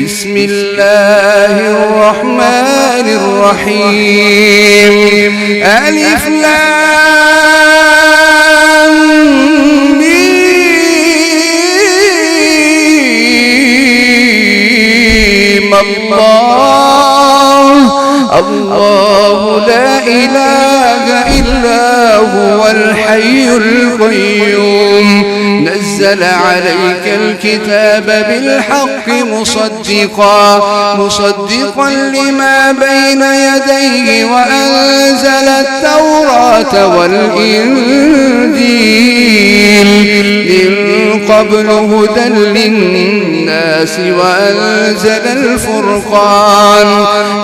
بسم الله الرحمن الرحيم ألف لام ميم الله لا إله إلا هو الحي القيوم نزل عليك الكتاب بالحق مصدقا لما بين يديه وأنزل التوراة والإنجيل من قبل هدى للناس وأنزل الفرقان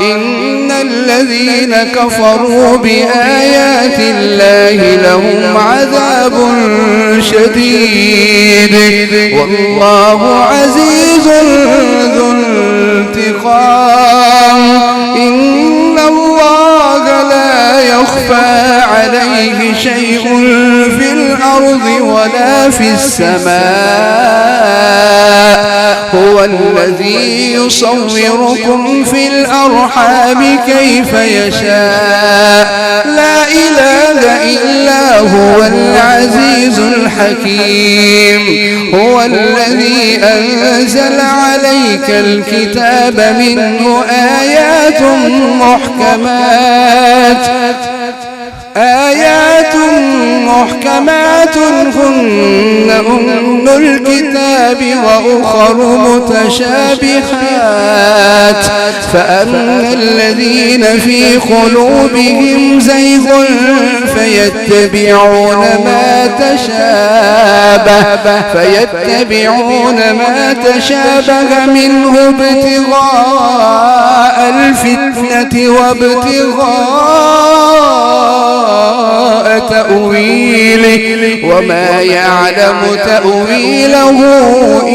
إن الذين كفروا بآيات الله لهم عذاب شديد والله عزيز ذو انتقام إن الله لا يخفى عليه شيء في الأرض ولا في السماء هو الذي يصوركم في الأرحام كيف يشاء لا إله إلا هو العزيز الحكيم هو الذي أنزل عليك الكتاب منه آيات محكمات هن أم الكتاب وأخر متشابهات فأما الذين في قلوبهم زيغ فيتبعون ما تشابه منه ابتغاء الفتنة وابتغاء تأويله وما يعلم تأويله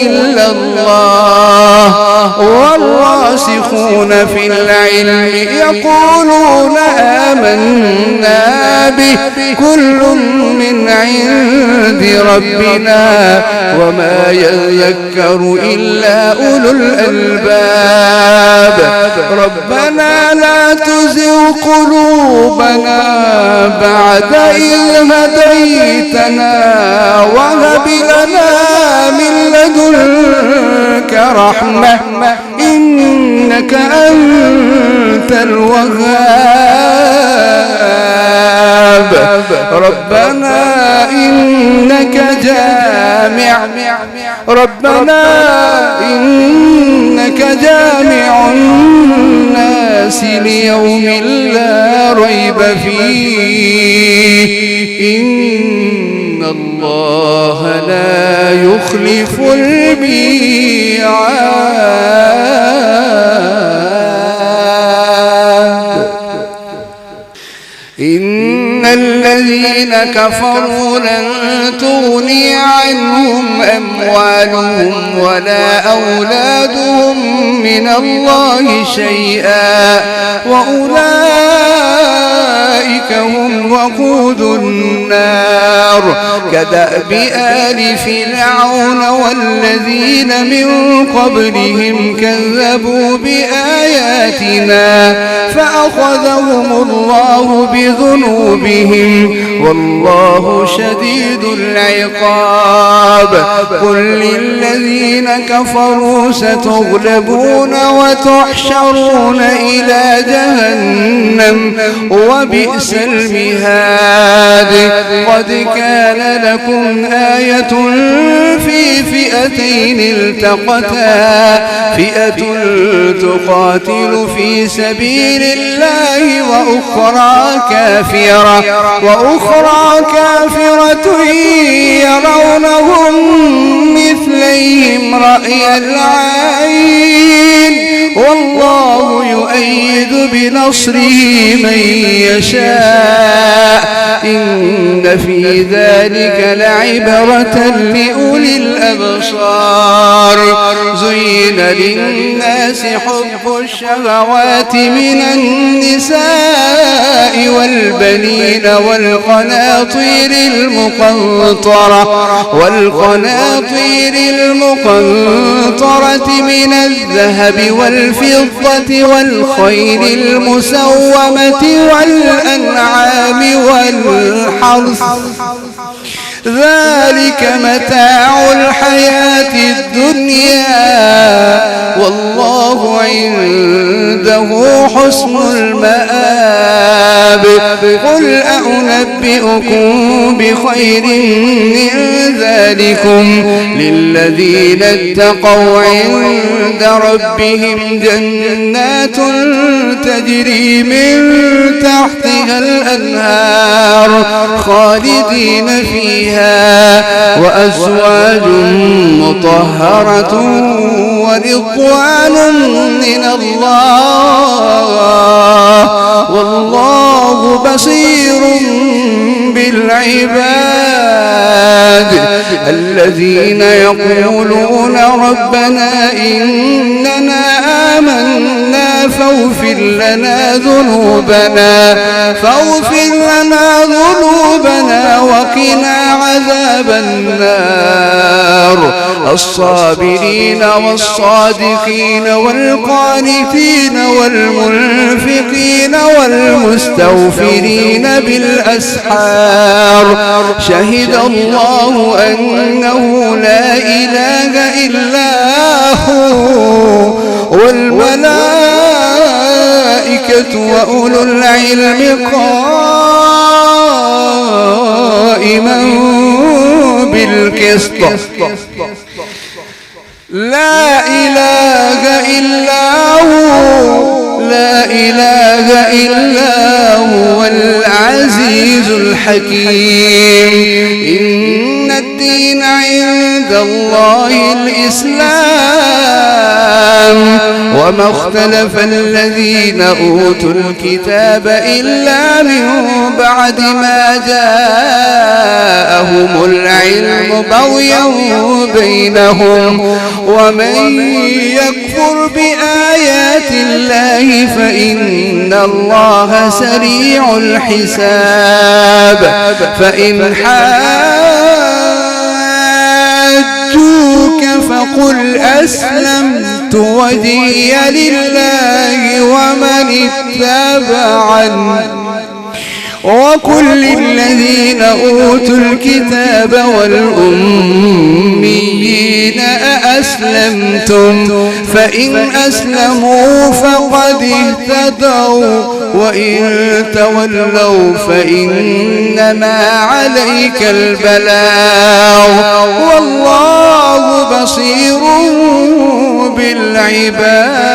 إلا الله والراسخون في العلم يقولون آمنا به كل من عند ربنا وما يذكر إلا أولو الألباب ربنا لا تزغ قلوبنا بعد إذ هديتنا وهب لنا من لدنك رحمة إنك أنت الوهاب ربنا إنك جامع الناس ليوم لا ريب فيه إن الله لا يخلف الميعاد إن الذين كفروا لن تغني عنهم أموالهم ولا أولادهم من الله شيئا وأولئك هم وقود النار كدأب آل فرعون والذين من قبلهم كذبوا بآياتنا فأخذهم الله بذنوبهم والله شديد العقاب قل للذين كفروا ستغلبون وتحشرون إلى جهنم وبئس المهاد قد كان لكم آية في فئتين التقتا فئة تقاتل في سبيل الله وأخرى كافرة يرونهم مثليهم رأي العين والله يؤيد بنصره من يشاء إن في ذلك لعبرة لأولي الأبصار زين للناس حب الشهوات من النساء والبنين والقناطير المقنطرة من الذهب والفضة والخيل المسومة والأنعام والحرث ذلك متاع الحياة الدنيا والله عنده حسن المآب قل أنبئكم بخير من ذلكم للذين اتقوا عند ربهم جنات تجري من تحتها الأنهار خالدين فيها وأزواج مطهرة ورضوان من الله والله بصير بالعباد الذين يقولون ربنا إننا آمنا فاغفر لنا ذنوبنا وقنا عذاب النار الصابرين والصادقين والقانتين والمنفقين والمستغفرين بالأسحار شهد الله أنه لا إله إلا هو والملائكة وأولو العلم قائما بالقسط لا إله إلا هو العزيز الحكيم إن الدين عند الله الإسلام وما اختلف الذين أوتوا الكتاب إلا من بعد ما جاءهم العلم بغيا بينهم ومن يكفر بآيات الله فإن الله سريع الحساب فإن حاجوك فقل أسلمت وجهي لله ومن اتبعني وكل الذين أوتوا الكتاب والأميين أأسلمتم فإن أسلموا فقد اهتدوا وإن تولوا فإنما عليك البلاغ والله بصير بالعباد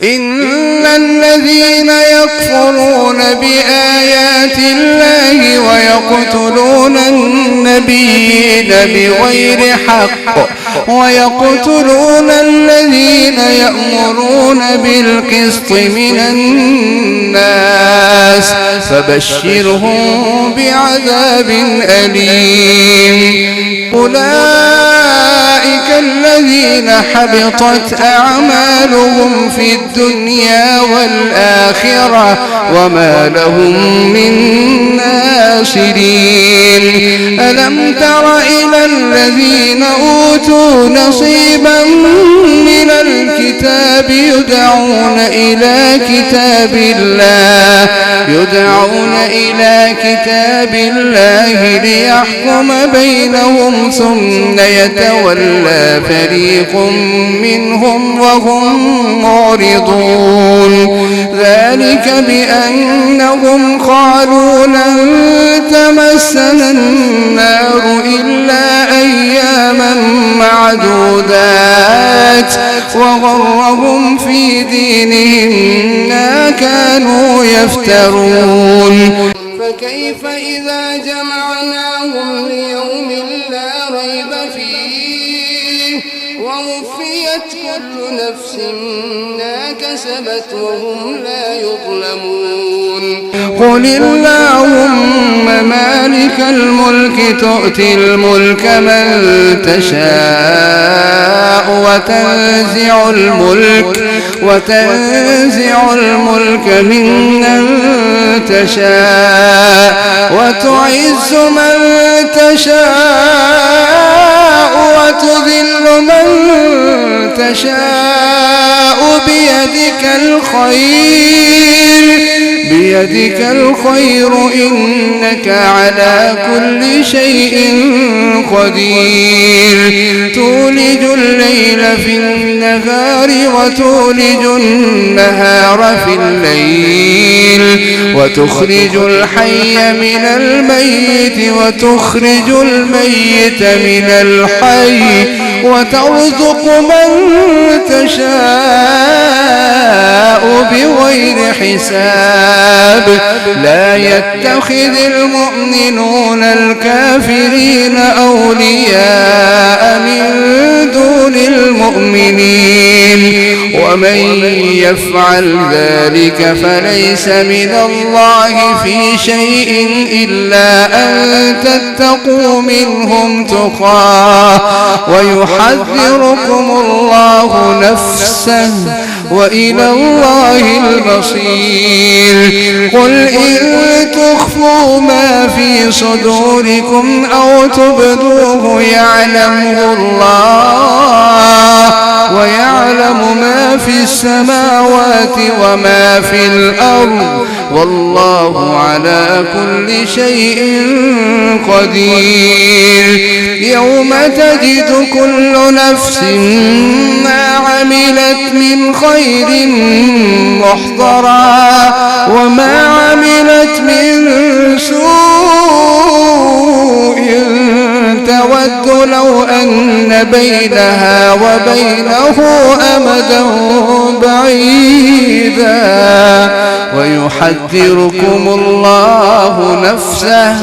إن الذين يكفرون بآيات الله ويقتلون النبيين بغير حق ويقتلون الذين يأمرون بالقسط من الناس فبشرهم بعذاب أليم أولئك الذين حبطت أعمالهم في الدنيا والآخرة وما لهم من ناصرين ألم تر إلى الذين أوتوا نصيبا من الكتاب يدعون إلى كتاب الله ليحكم بينهم ثم يتولى فريق منهم وهم معرضون ذلك بأنهم قالوا لن تمسنا النار إلا أياما معدودات وغرهم في دينهم ما كانوا يفترون فكيف إذا جمعناهم ليوم لا ريب فيه ووفيت كل نفس ما كسبت وهم لا يظلمون قل اللهم مالك الملك تؤتي الملك من تشاء وتنزع الملك ممن تشاء وتعز من تشاء وتذل من تشاء بيدك الخير إنك على كل شيء قدير تولج الليل في النهار وتولج النهار في الليل وتخرج الحي من الميت وتخرج الميت من الحي وترزق من تشاء بغير حساب لا يتخذ المؤمنون الكافرين أولياء من دون المؤمنين ومن يفعل ذلك فليس من الله في شيء إلا أن تتقوا منهم تقاه ويحذركم الله نفسه وإلى الله المصير قل إن تخفوا ما في صدوركم أو تبدوه يعلمه الله ويعلم ما في السماوات وما في الأرض والله على كل شيء قدير يوم تجد كل نفس ما عملت من خير محضرا وما عملت من سوء تود لو أن بينها وبينه أمدا بعيدا ويحذركم الله نفسه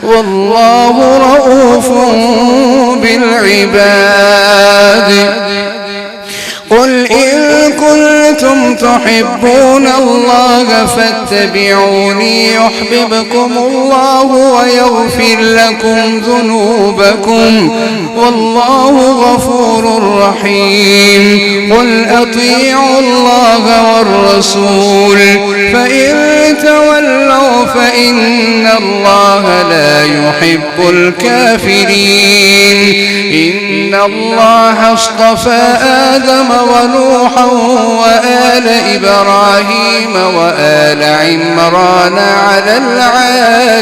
والله رؤوف بالعباد قل إن كنتم تحبون الله فاتبعوني يحببكم الله ويغفر لكم ذنوبكم والله غفور رحيم قل أطيعوا الله والرسول فإن تولوا فإن الله لا يحب الكافرين إن الله اصطفى آدم ونوحا وآل إبراهيم وآل عمران على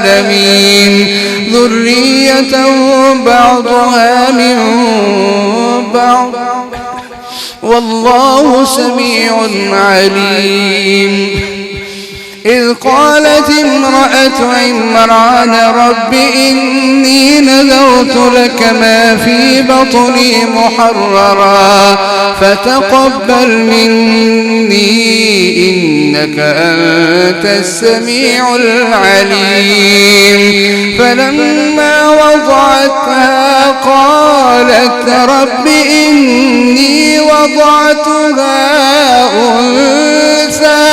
العالمين ذرية بعضها من بعض والله سميع عليم إذ قالت امرأة عمران رب إني نذرت لك ما في بطني محررا فتقبل مني إنك أنت السميع العليم فلما وضعتها قالت رب إني وضعتها أنثى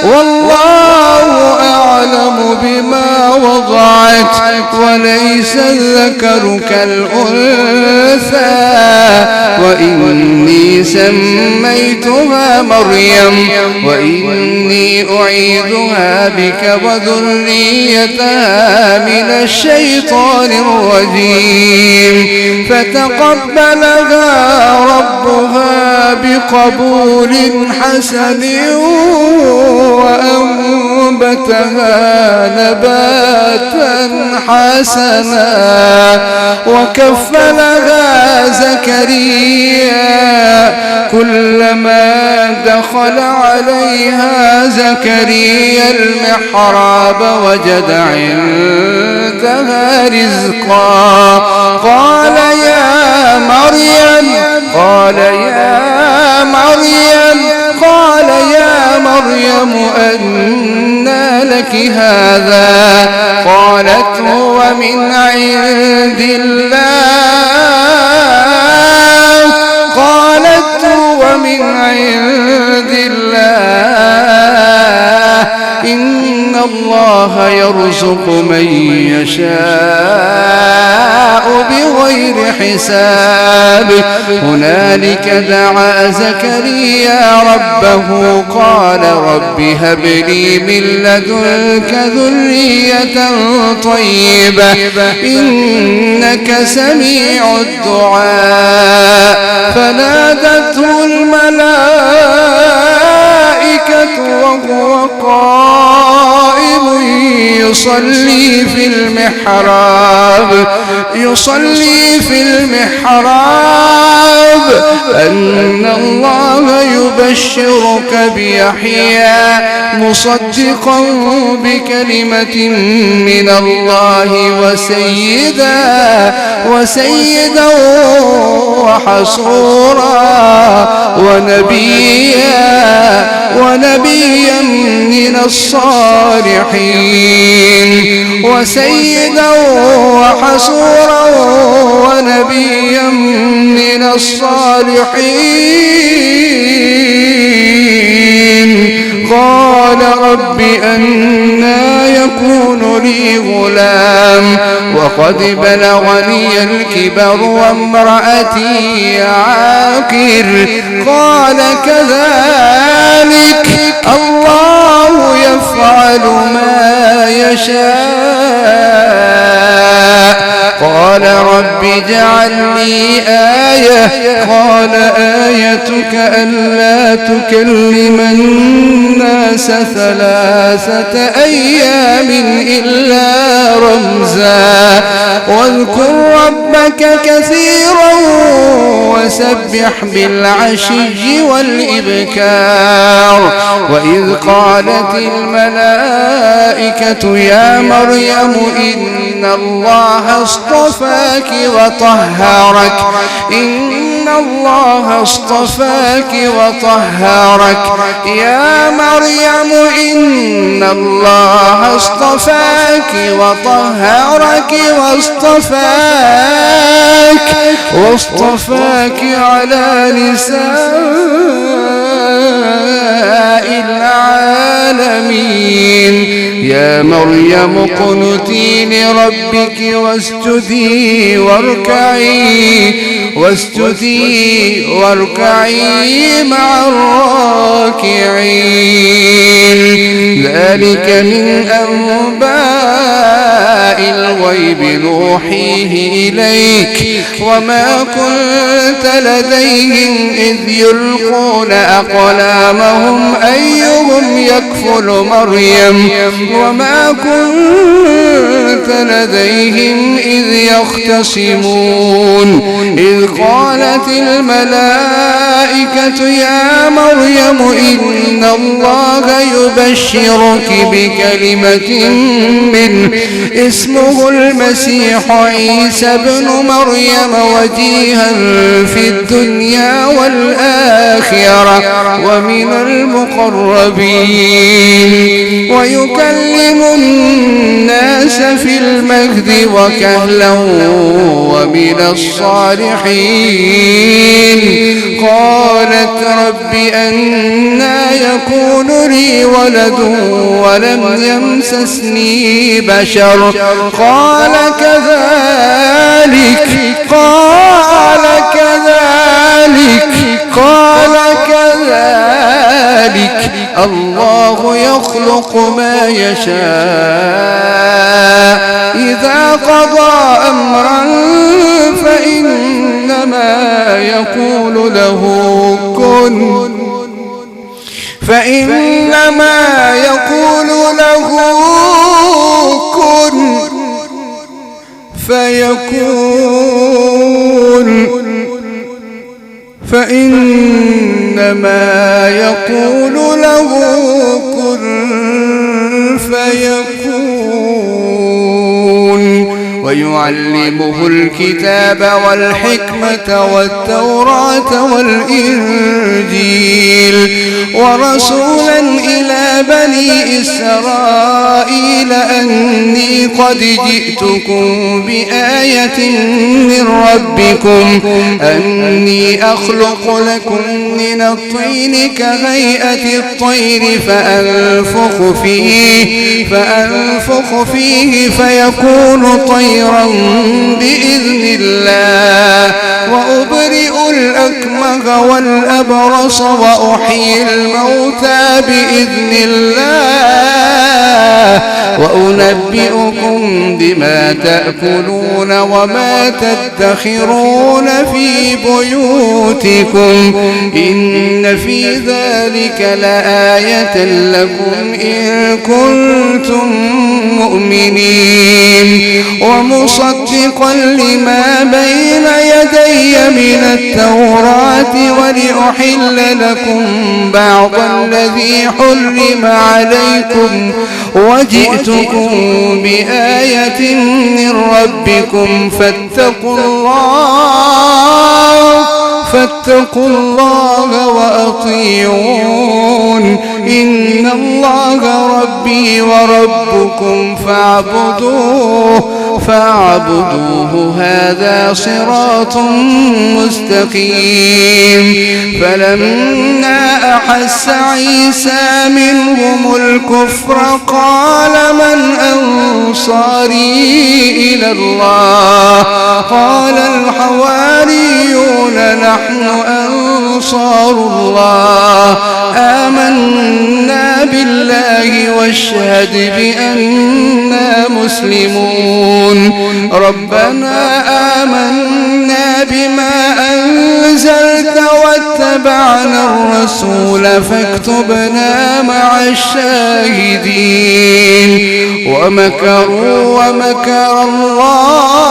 والله أعلم بما وضعت وليس الذكر كالأنثى وإني سميتها مريم وإني أعيذها بك وذريتها من الشيطان الرجيم فتقبلها ربها بقبول حسن وأنبتها نباتا حسنا وكفلها زكريا كلما دخل عليها زكريا المحراب وجد عندها رزقا قال يا مريم أنى لك هذا قالت هو من عند الله الله يرزق من يشاء بغير حساب هنالك دعا زكريا ربه قال رب هب لي من لدنك ذرية طيبة إنك سميع الدعاء فنادته الملائكة وهو قائم يصلي في المحراب أن الله يبشرك بيحيى مصدقا بكلمة من الله وسيدا وحصورا ونبيا من الصالحين وسيدا وحصورا ونبيا من الصالحين قال رب أنى يكون لي غلام وقد بلغني الكبر وامرأتي عاقر قال كذلك الله يفعل ما يشاء قال رب اجعل لي آية قال آيتك ألا تكلم الناس 3 أيام إلا رمزا واذكر ربك كثيرا وسبح بالعشي والإبكار وإذ قالت الملائكة يا مريم إن الله اصطفاك وطهرك يا مريم إن الله اصطفاك واصطفاك على نساء العالمين يا مريم اقنتي لربك واسجدي مع الراكعين ذلك من أنباء الغيب نوحيه إليك وما كنت لديهم إذ يلقون أقلامهم أيهم يكفل مريم وما كنت لديهم إذ يختصمون إذ قالت الملائكة يا مريم إن الله يبشرك بكلمة منه اسمه المسيح عيسى ابن مريم وجيها في الدنيا والآخرة ومن المقربين ويكلم الناس في المهد وكهلا ومن الصالحين قالت رب أنى يكون لي ولد ولم يمسسني بشر قال كذلك الله يخلق ما يشاء إذا قضى أمرا فإنما يقول له كن فيكون فإنما يقول له كن فيكون ويعلمه الكتاب والحكمة والتوراة والإنجيل ورسولا إلى بني إسرائيل أني قد جئتكم بآية من ربكم أني أخلق لكم من الطين كهيئة الطير فأنفخ فيه فيكون طيرا بإذن الله وأبرئ الأكمه والأبرص وأحيي الموتى بإذن الله وأنبئكم بما تأكلون وما تدخرون في بيوتكم إن في ذلك لآية لكم إن كنتم مؤمنين ومصدقا لما بين يدي من التوراة ولأحل لكم بعض الذي حرم عليكم وجئتكم بآية من ربكم فاتقوا الله وأطيعون إن الله ربي وربكم فاعبدوه هذا صراط مستقيم فلما أحس عيسى منهم الكفر قال من أنصاري إلى الله قال الحواريون نحن أنصار الله آمنا بالله واشهد بأننا مسلمون ربنا آمنا بما أنزلت واتبعنا الرسول فاكتبنا مع الشاهدين ومكروا ومكر الله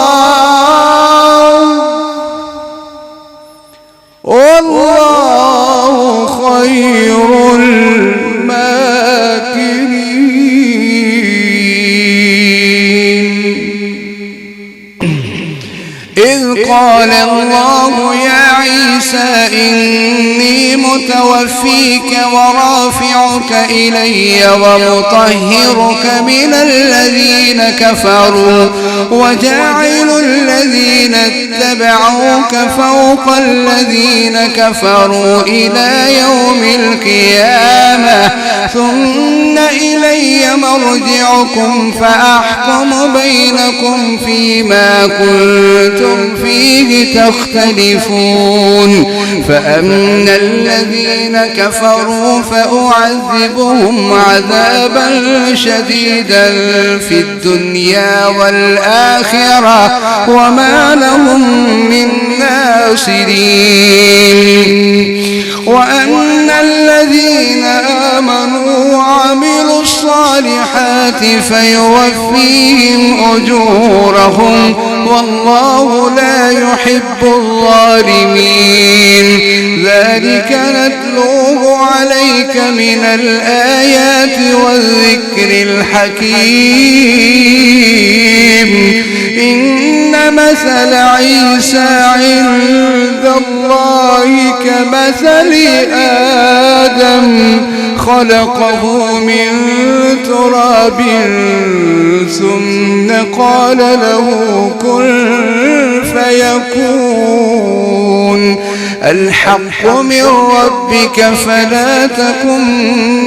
والله خير الماكرين إذ قال الله يا عيسى إني متوفيك ورافعك إلي ومطهرك من الذين كفروا وجاعل الذين اتبعوك فوق الذين كفروا إلى يوم القيامة ثم إلي مرجعكم فأحكم بينكم فيما كنتم فيه تختلفون فأما الذين كفروا فأعذبهم عذابا شديدا في الدنيا والآخرة وما لهم من ناصرين وأما الذين آمنوا وعملوا الصالحات فيوفيهم أجورهم والله لا يحب الظالمين ذلك نتلوه عليك من الآيات والذكر الحكيم إن مثل عيسى عند الله كمثل آدم خلقه من تراب ثم قال له كن فيكون الحق من ربك فلا تكن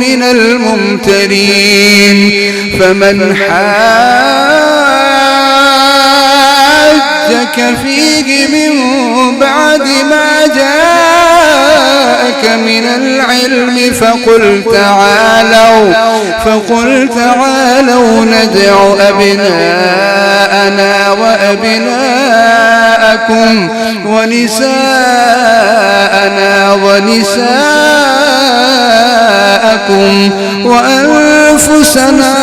من الممترين فمن حاجك فيه من بعد ما جاءك من العلم فقل تعالوا ندع أبناءنا وأبناءكم ونساءنا ونساءكم وأنفسنا أنفسنا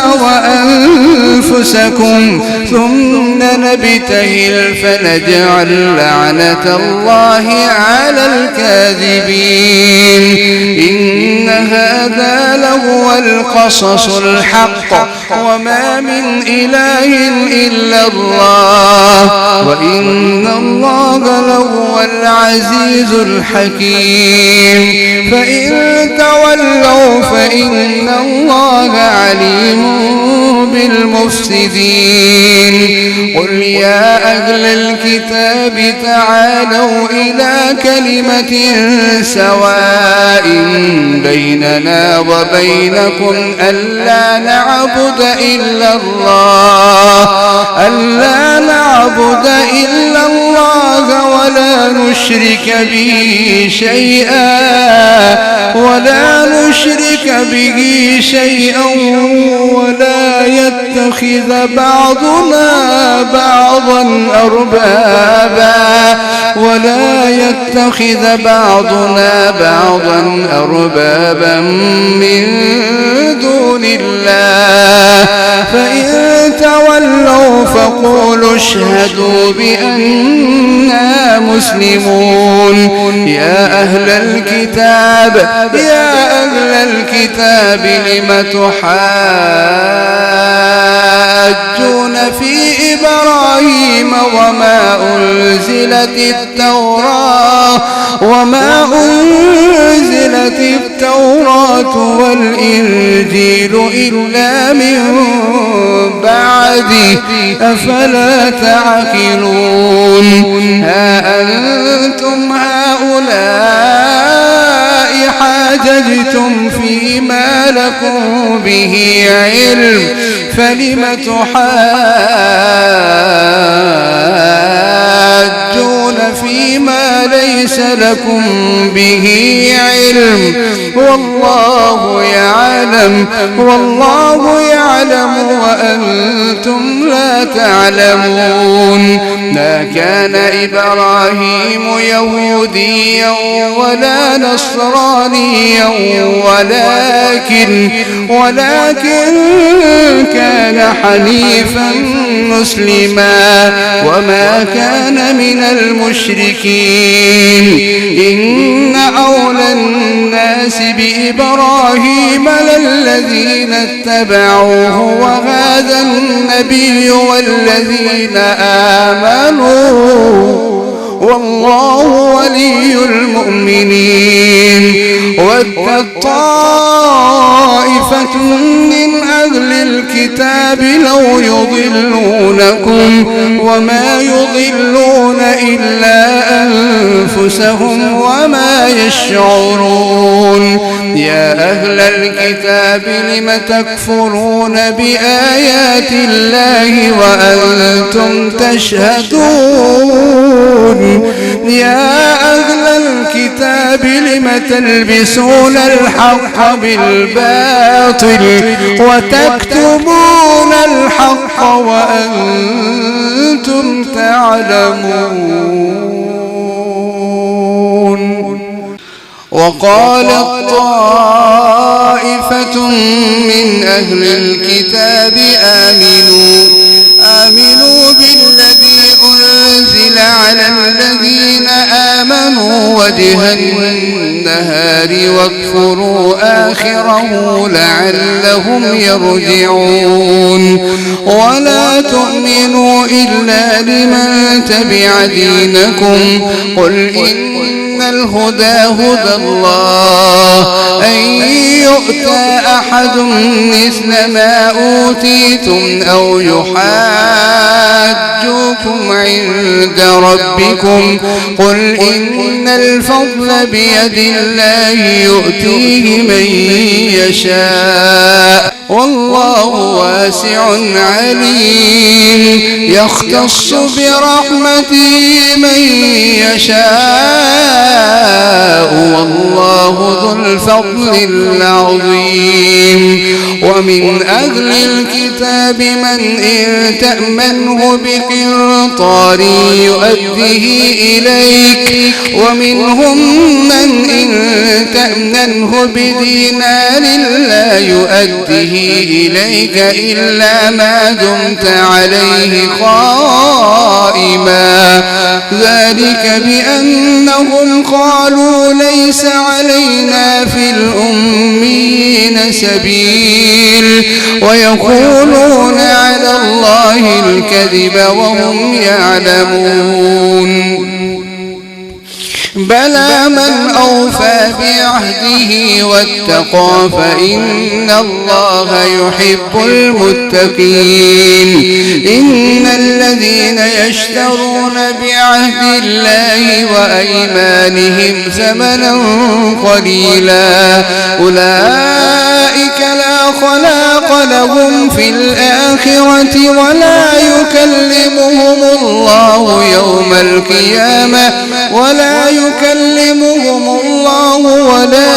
وأنفسكم ثم نبتهل فنجعل لعنة الله على الكاذبين إن هذا لهو القصص الحق وما من إله إلا الله وإن الله لهو العزيز الحكيم فإن تولوا فإن الله عليم بالمفسدين قل يا أهل الكتاب تعالوا إلى كلمة سواء بيننا وبينكم ألا نعبد إلا الله ولا نشرك به شيئا ولا يتخذ بعضنا بعضا أربابا من دون الله فإن تولوا فقولوا اشهدوا بأننا مسلمون يا أهل الكتاب لم تحاجون في إبراهيم وما أنزلت التوراة والإنجيل إلا من بعده أفلا تعقلون ها أنتم هؤلاء حاججتم فيما لكم به علم فلم تحاجون فيما ليس لكم به علم والله يعلم وأنتم لا تعلمون ما كان إبراهيم يهوديا ولا نصرانيا ولكن كان حنيفا مسلما وما كان من المشركين إن أولى الناس بإبراهيم للذين اتبعوه وهذا النبي والذين آمنوا والله ولي المؤمنين ود طائفة من أهل الكتاب لو يضلونكم وما يضلون إلا أنفسهم وما يشعرون يا أهل الكتاب لم تكفرون بآيات الله وأنتم تشهدون يا أهل الكتاب لم تلبسون الحق بالباطل وتكتمون الحق وأنتم تعلمون وقالت طائفة من أهل الكتاب آمنوا بالذي أنزل على الذين آمنوا وجه النهار واكفروا آخره لعلهم يرجعون ولا تؤمنوا إلا لمن تبع دينكم قل إن الهدى هدى الله أن يؤتى أحد مثل ما أوتيتم أو يحاجوكم عند ربكم قل إن الفضل بيد الله يؤتيه من يشاء والله واسع عليم يختص برحمته من يشاء والله ذو الفضل العظيم ومن أهل الكتاب الكتاب من إن تأمنه بقنطار يؤديه إليك ومنهم من إن تأمنه بدينار لا يؤديه إليك إلا ما دمت عليه قائما ذلك بأنهم قالوا ليس علينا في الأميين سبيل ويقولون على الله الكذب وهم يعلمون بلى من أوفى بعهده واتقى فإن الله يحب المتقين إن الذين يشترون بعهد الله وأيمانهم ثمنا قليلا أولئك لا خلاق لهم في الآخرة ولا يكلمهم الله يوم القيامة ولا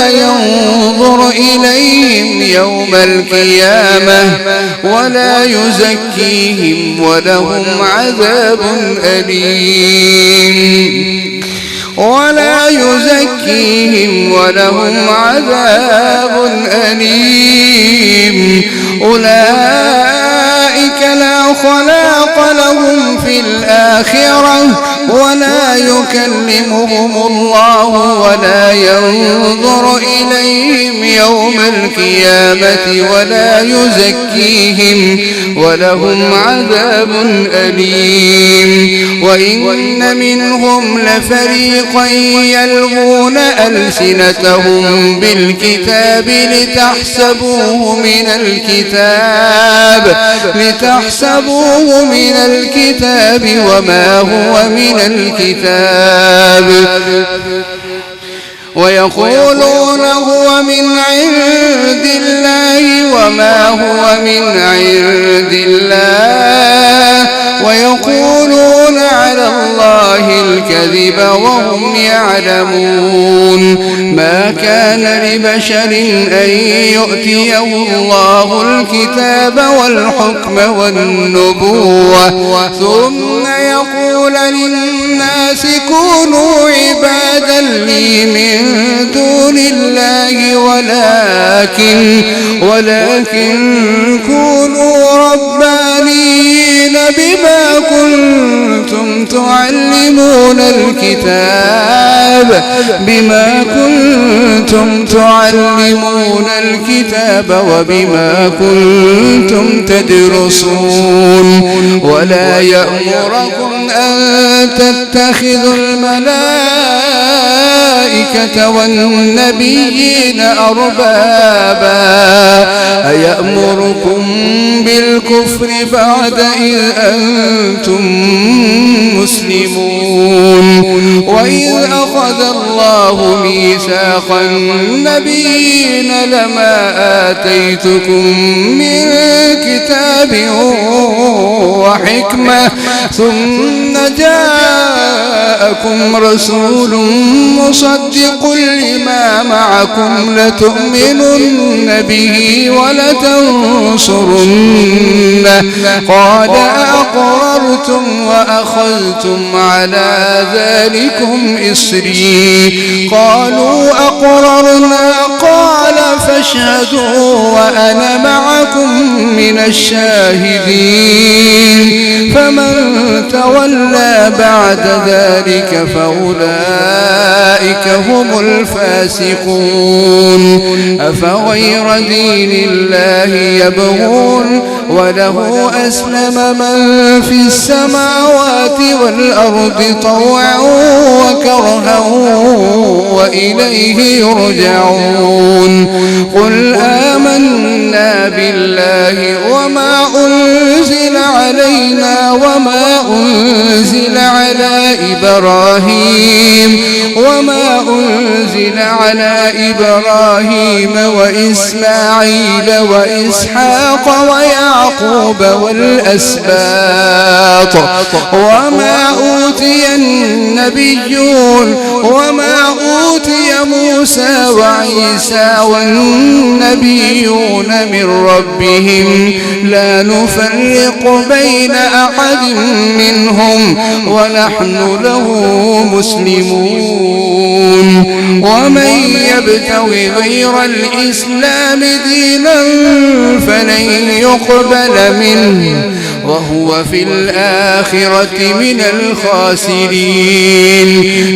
ينظر إليهم يوم القيامة ولا يزكيهم ولهم عذاب أليم أولئك لا خلاق لهم في الآخرة ولا يكلمهم الله ولا ينظر إليهم يوم القيامة ولا يزكيهم ولهم عذاب أليم وإن منهم لفريقا يلغون ألسنتهم بالكتاب لتحسبوه من الكتاب وما هو من الكتاب ويقولون هو من عند الله وما هو من عند الله ويقولون على الله الكذب وهم يعلمون ما كان لبشر أن يؤتيه الله الكتاب والحكم والنبوة ثم يقول للناس كونوا عبادا لي من دون الله ولكن كونوا ربانيين بما كنتم تعلمون الكتاب وبما كنتم تدرسون ولا يأمركم أن تتخذوا الملائكة والنبيين أربابا أيأمركم بالكفر بعد إذ أنتم مسلمون وإذ أخذ الله ميثاق النبيين لما آتيتكم من كتاب وحكمة ثم جاءكم رسول مصدق لما معكم لتؤمنن به ولتنصرنه قال أقررتم وأخذتم على ذلكم إصري قالوا أقررنا قال فاشهدوا وأنا معكم من الشاهدين فمن تولى بعد ذلك فأولئك هم الفاسقون أفغير دين الله يبغون وله أسلم من في السماوات والأرض طوعا وكرها وإليه يرجعون قل آمنا بالله وما أنزل علينا وما أنزل على على إبراهيم وإسماعيل وإسحاق ويعقوب والأسباط وما أوتي النبيون وما أوتي موسى وعيسى والنبيون من ربهم لا نفرق بين أحد منهم ونحن له مسلمون ومن يبتغي غير الإسلام دينا فلن يقبل منه وهو في الآخرة من الخاسرين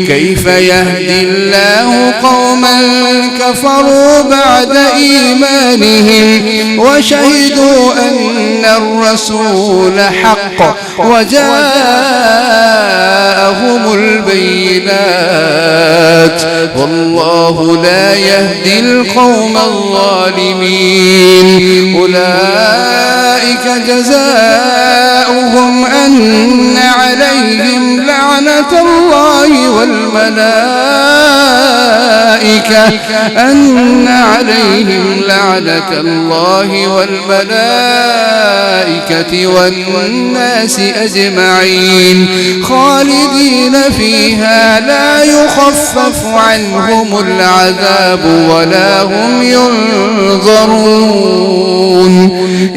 كيف يهدي الله قوما كفروا بعد إيمانهم وشهدوا أن الرسول حق وجاءهم البينات والله لا يهدي القوم الظالمين أولئك جزاؤهم أن عليهم لعنة الله والملائكة والناس أجمعين خالدين فيها لا يخفف عنهم العذاب ولا هم ينظرون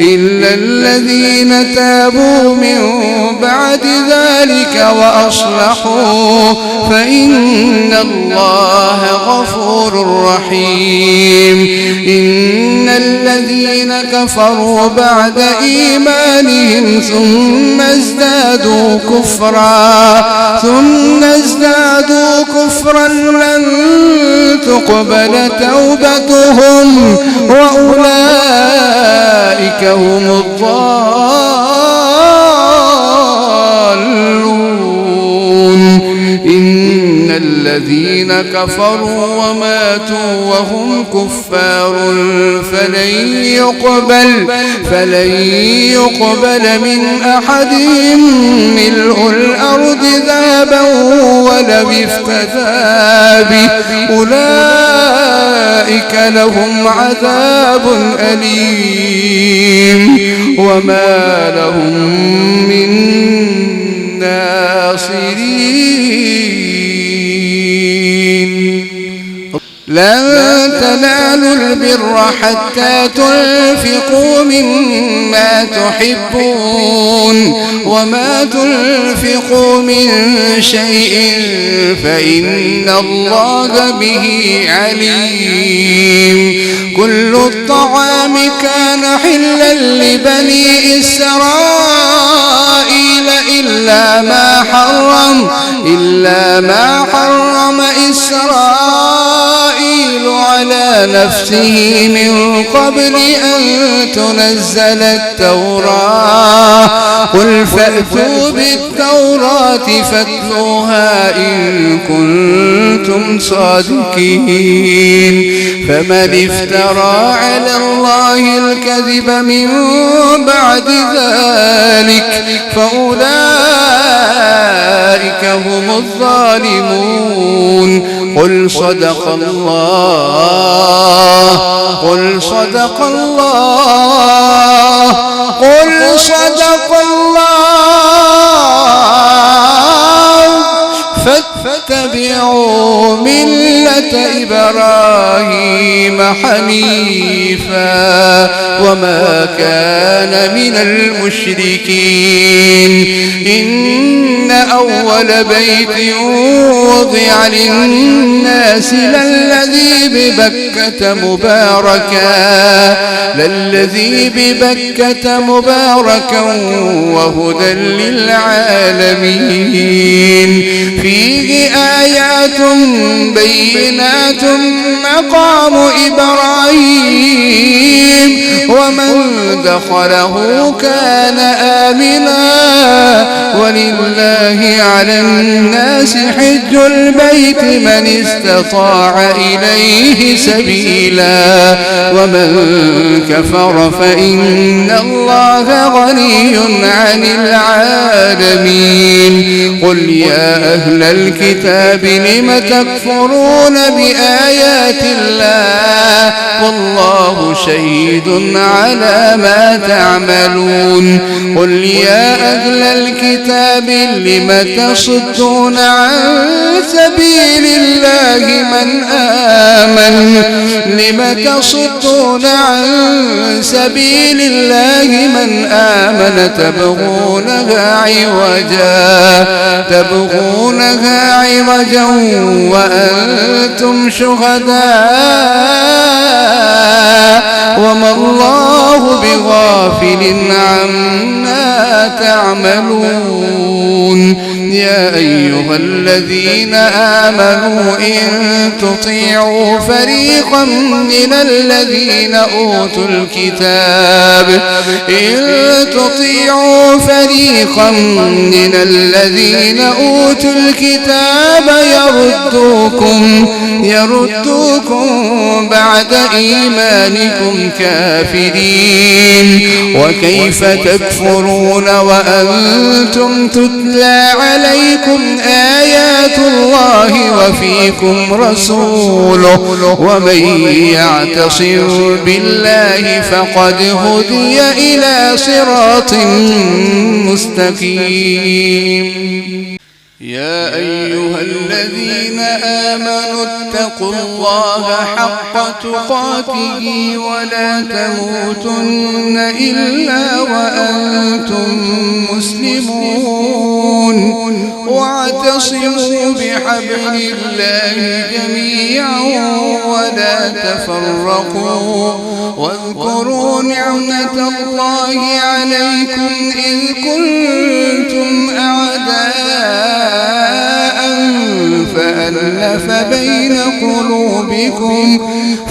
إلا الذين تابوا من بعد ذلك وأصلحوا فإن الله غفور رحيم إن الذين كفروا بعد إيمانهم ثم ازدادوا كفرا لن تقبل توبتهم وأولئك هم الضالون إن الذين كفروا وماتوا وهم كفار فلن يقبل من أحدهم ملء الأرض ذهبا ولو افتدى به أولئك لهم عذاب أليم وما لهم من ناصرين لن تنالوا البر حتى تنفقوا مما تحبون وما تنفقوا من شيء فإن الله به عليم كل الطعام كان حلا لبني إسرائيل إلا ما حرم إسرائيل على نفسه من قبل أن تنزل التوراة قل فأتوا بالتوراة فاتلوها إن كنتم صادقين فمن افترى على الله الكذب من بعد ذلك فأولئك هم الظالمون قل صدق الله فاتبعوا ملة إبراهيم حنيفا وما كان من المشركين إن أول بيت وضع للناس للذي ببكة مباركا وهدى للعالمين فيه آيات بينات مقام إبراهيم ومن دخله كان آمنا ولله ولله على الناس حج البيت من استطاع إليه سبيلا ومن كفر فإن الله غني عن العالمين قل يا أهل الكتاب لم تكفرون بآيات الله والله شهيد على ما تعملون قل يا أهل الكتاب لم تصدون عن سبيل الله من آمن تبغونها عوجا وأنتم شهداء وما الله بغافل عما تعملون يا أيها الذين آمنوا إن تطيعوا فريقا من الذين أوتوا الكتاب يردوكم بعد إيمانكم كافرين وكيف تكفرون وأنتم تتلى عليكم آيات الله وفيكم رسوله ومن يعتصم بالله فقد هدي إلى صراط مستقيم يا أيها الذين آمنوا اتقوا الله حق تقاته ولا تموتن إلا وأنتم مسلمون واعتصموا بحبل الله جميعا ولا تفرقوا واذكروا نعمة الله عليكم إذ كنتم أعداء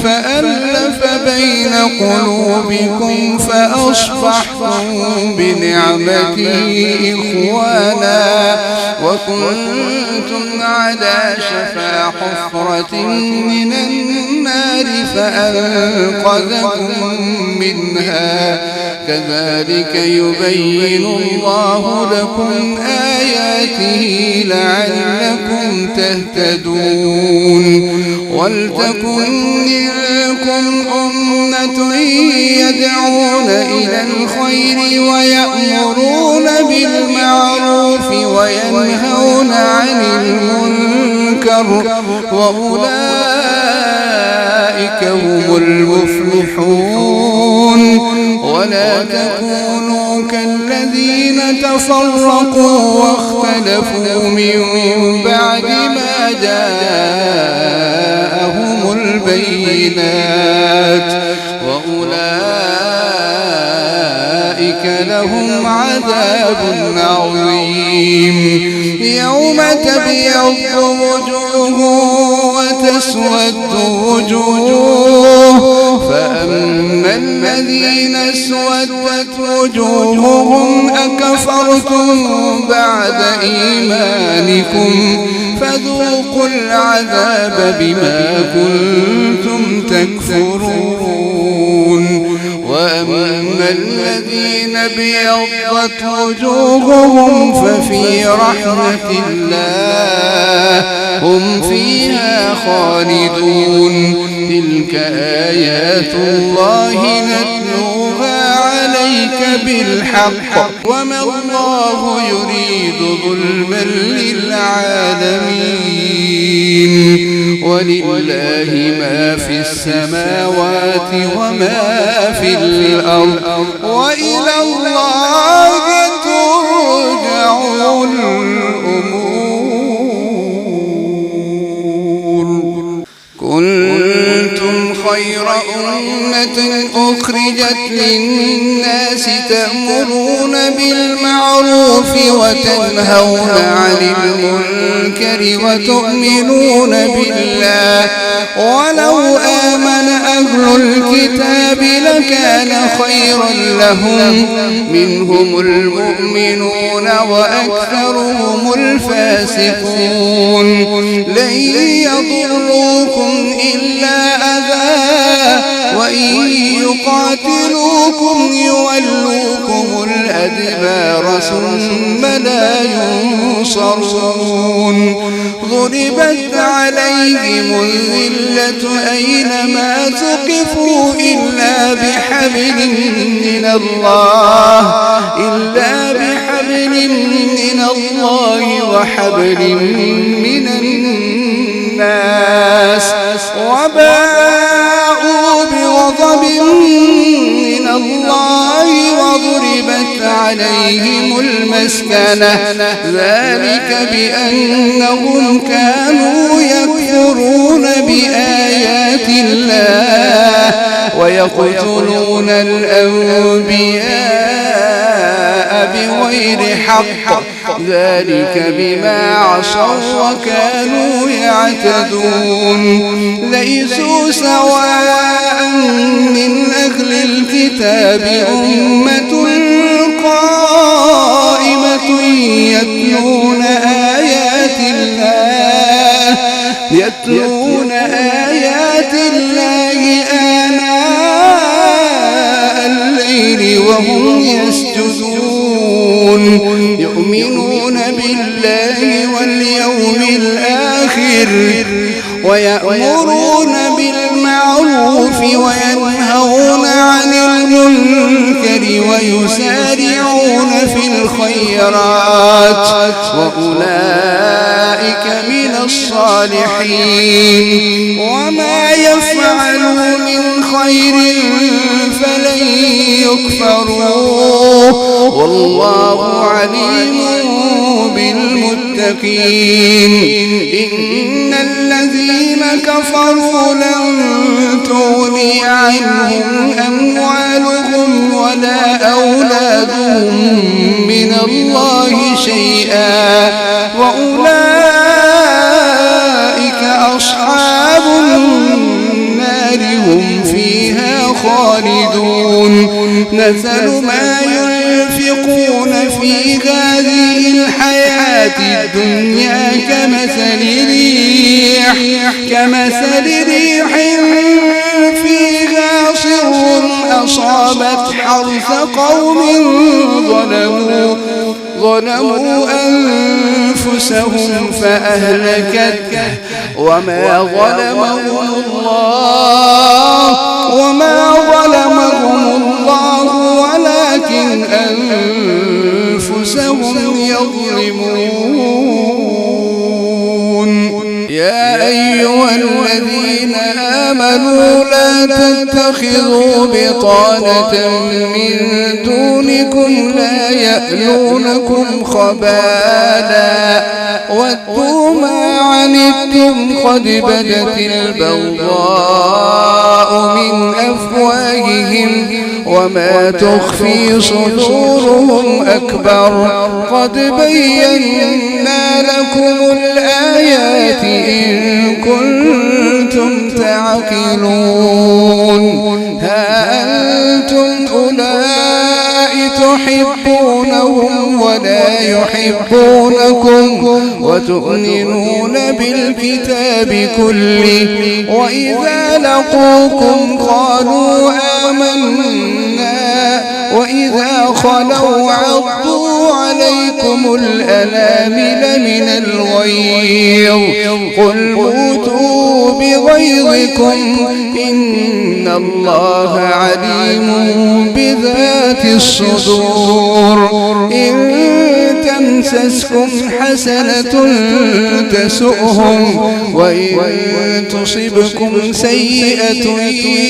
فألف بين قلوبكم فأصبحتم بنعمته إخوانا وكنتم على شفا حفرة من النار فأنقذكم منها كذلك يبين الله لكم آياته لعلكم تهتدون ولتكن منكم أمة يدعون إلى الخير ويأمرون بالمعروف وينهون عن المنكر وأولئك هم المفلحون ولا تكونوا كالذين تفرقوا واختلفوا من بعد ما جاءهم البينات وأولئك لهم عذاب عظيم يوم تبيض وجوه وتسود وجوه فأما الذين اسودت وجوههم أكفرتم بعد إيمانكم فذوقوا العذاب بما كنتم تكفرون وأما الذين ابيضت وجوههم ففي رحمة الله هم فيها خالدون تلك آيات الله نتلوها عليك بالحق وما الله يريد ظلما للعالمين ولله ما في السماوات وما في الأرض وإلى الله ترجع الأمور كنتم خير أمة أخرجت للناس تأمرون بالمعروف وتنهون عن المنكر وتؤمنون بالله ولو آمن أهل الكتاب لكان خيرا لهم منهم المؤمنون وأكثرهم الفاسقون لن يضروكم إلا أذى وإن يقاتلوكم يولوكم الأدبار ثم لا ينصرون ضربت عليهم الذلة أينما ثقفوا إلا بحبل من الله وحبل من الناس وباءوا بغضب من الله وضربت عليهم المسكنة ذلك بأنهم كانوا يكفرون بآيات الله ويقتلون الأنبياء بغير حق ذلك بما عصوا وكانوا يعتدون ليسوا سواء من أهل الكتاب أمة قائمة يتلون آيات الله آناء الليل وهم يسجدون يؤمنون بالله واليوم الآخر ويأمرون بالمعروف وينهون عن المنكر ويسارعون في الخيرات وأولئك من الصالحين وما يفعلوا من خير فلن يكفروه والله عليم بالمتقين إن الذين كفروا لن تغني عنهم أموالهم ولا أولادهم من الله شيئا وأولئك أصحاب النار هم فيها خالدون مثل ما ينفقون في هذه الحياة الدنيا كمثل ريح فيها صر أصابت حرث قوم ظلموا أنفسهم فأهلكته وما ظلمهم الله ولكن أنفسهم يظلمون يا أيها الذين آمنوا لا تتخذوا بطانة من دونكم لا يألونكم خبالا ودوا ما عنتم قد بدت البغضاء من أفواههم وما تخفي صدورهم أكبر قد بينا لكم الآيات إن كنتم تعقلون ها أنتم أولئك تحبونهم ولا يحبونكم وتؤمنون بالكتاب كله وإذا لقوكم قالوا آمنا وإذا خلوا عضوا عليكم الأنامل من الغيظ قل موتوا بغيظكم إن الله عليم بذات الصدور إن تمسسكم حسنة تسؤهم وإن تصبكم سيئة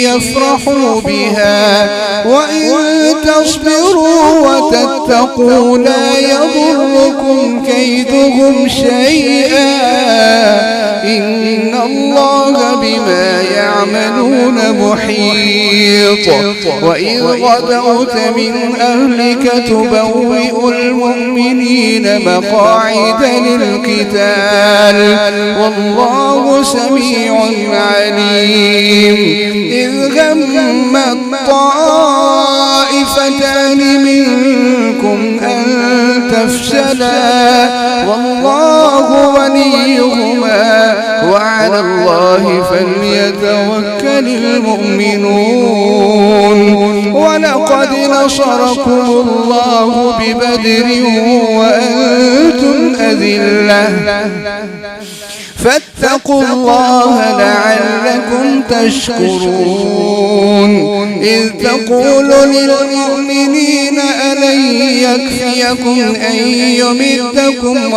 يفرحوا بها وإن تصبروا وتتقوا لا يضركم كيدهم شيئا إن الله بما يعملون يعملون محيط وإذ غدوت من أهلك تبوئ المؤمنين مقاعد للقتال والله سميع عليم إذ همت طائفتان منكم أن تفشلا والله وليهما وعلى الله فليتوكل المؤمنون ولقد نصركم الله ببدر وأنتم أذلة فاتقوا الله لعلكم تشكرون إذ تقول للمؤمنين ألن يكفيكم أن يمدكم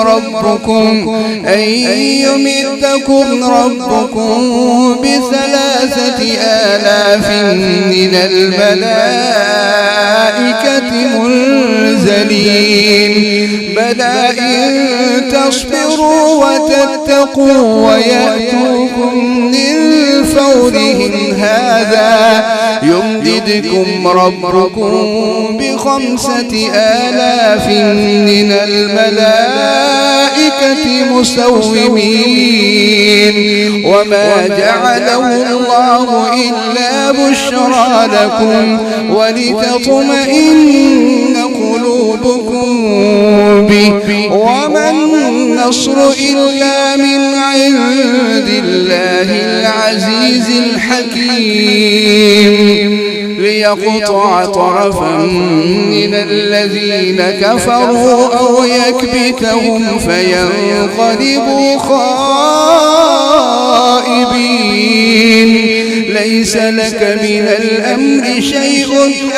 ربكم ب3,000 من الملائكة منزلين بلى إن تصبروا وتتقوا ويأتوكم من فورهم هذا يمددكم ربكم ب5,000 من الملائكة مسومين وما جعله الله إلا بشرى لكم ولتطمئن قلوبكم به وما النصر إلا من عند الله العزيز الحكيم ليقطع طرفا من الذين كفروا أو يكبتهم فينقلبوا خائبين ليس لك من الأمر شيء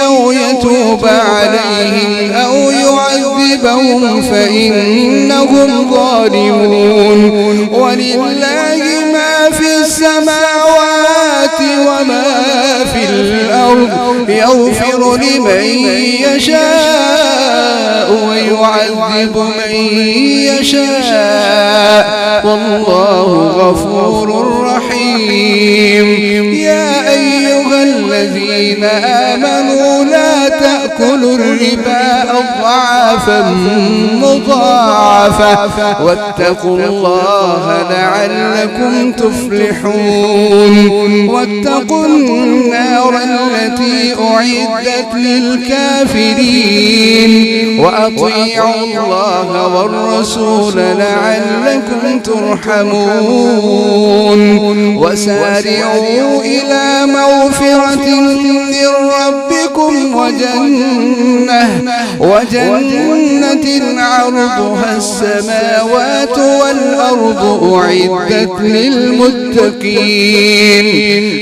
أو يتوب عليهم أو يعذبهم فإنهم ظالمون ولله ما في السماوات وما في الأرض يغفر لمن يشاء ويعذب من يشاء والله غفور رحيم يا أيها الذين آمنوا لا تأكلوا الربا أضعافا مضاعفة واتقوا الله لعلكم تفلحون واتقوا النار التي أعدت للكافرين وأطيعوا الله والرسول لعلكم ترحمون وسارعوا إلى مغفرة من ربكم وجنة عرضها السماوات والأرض أعدت للمتقين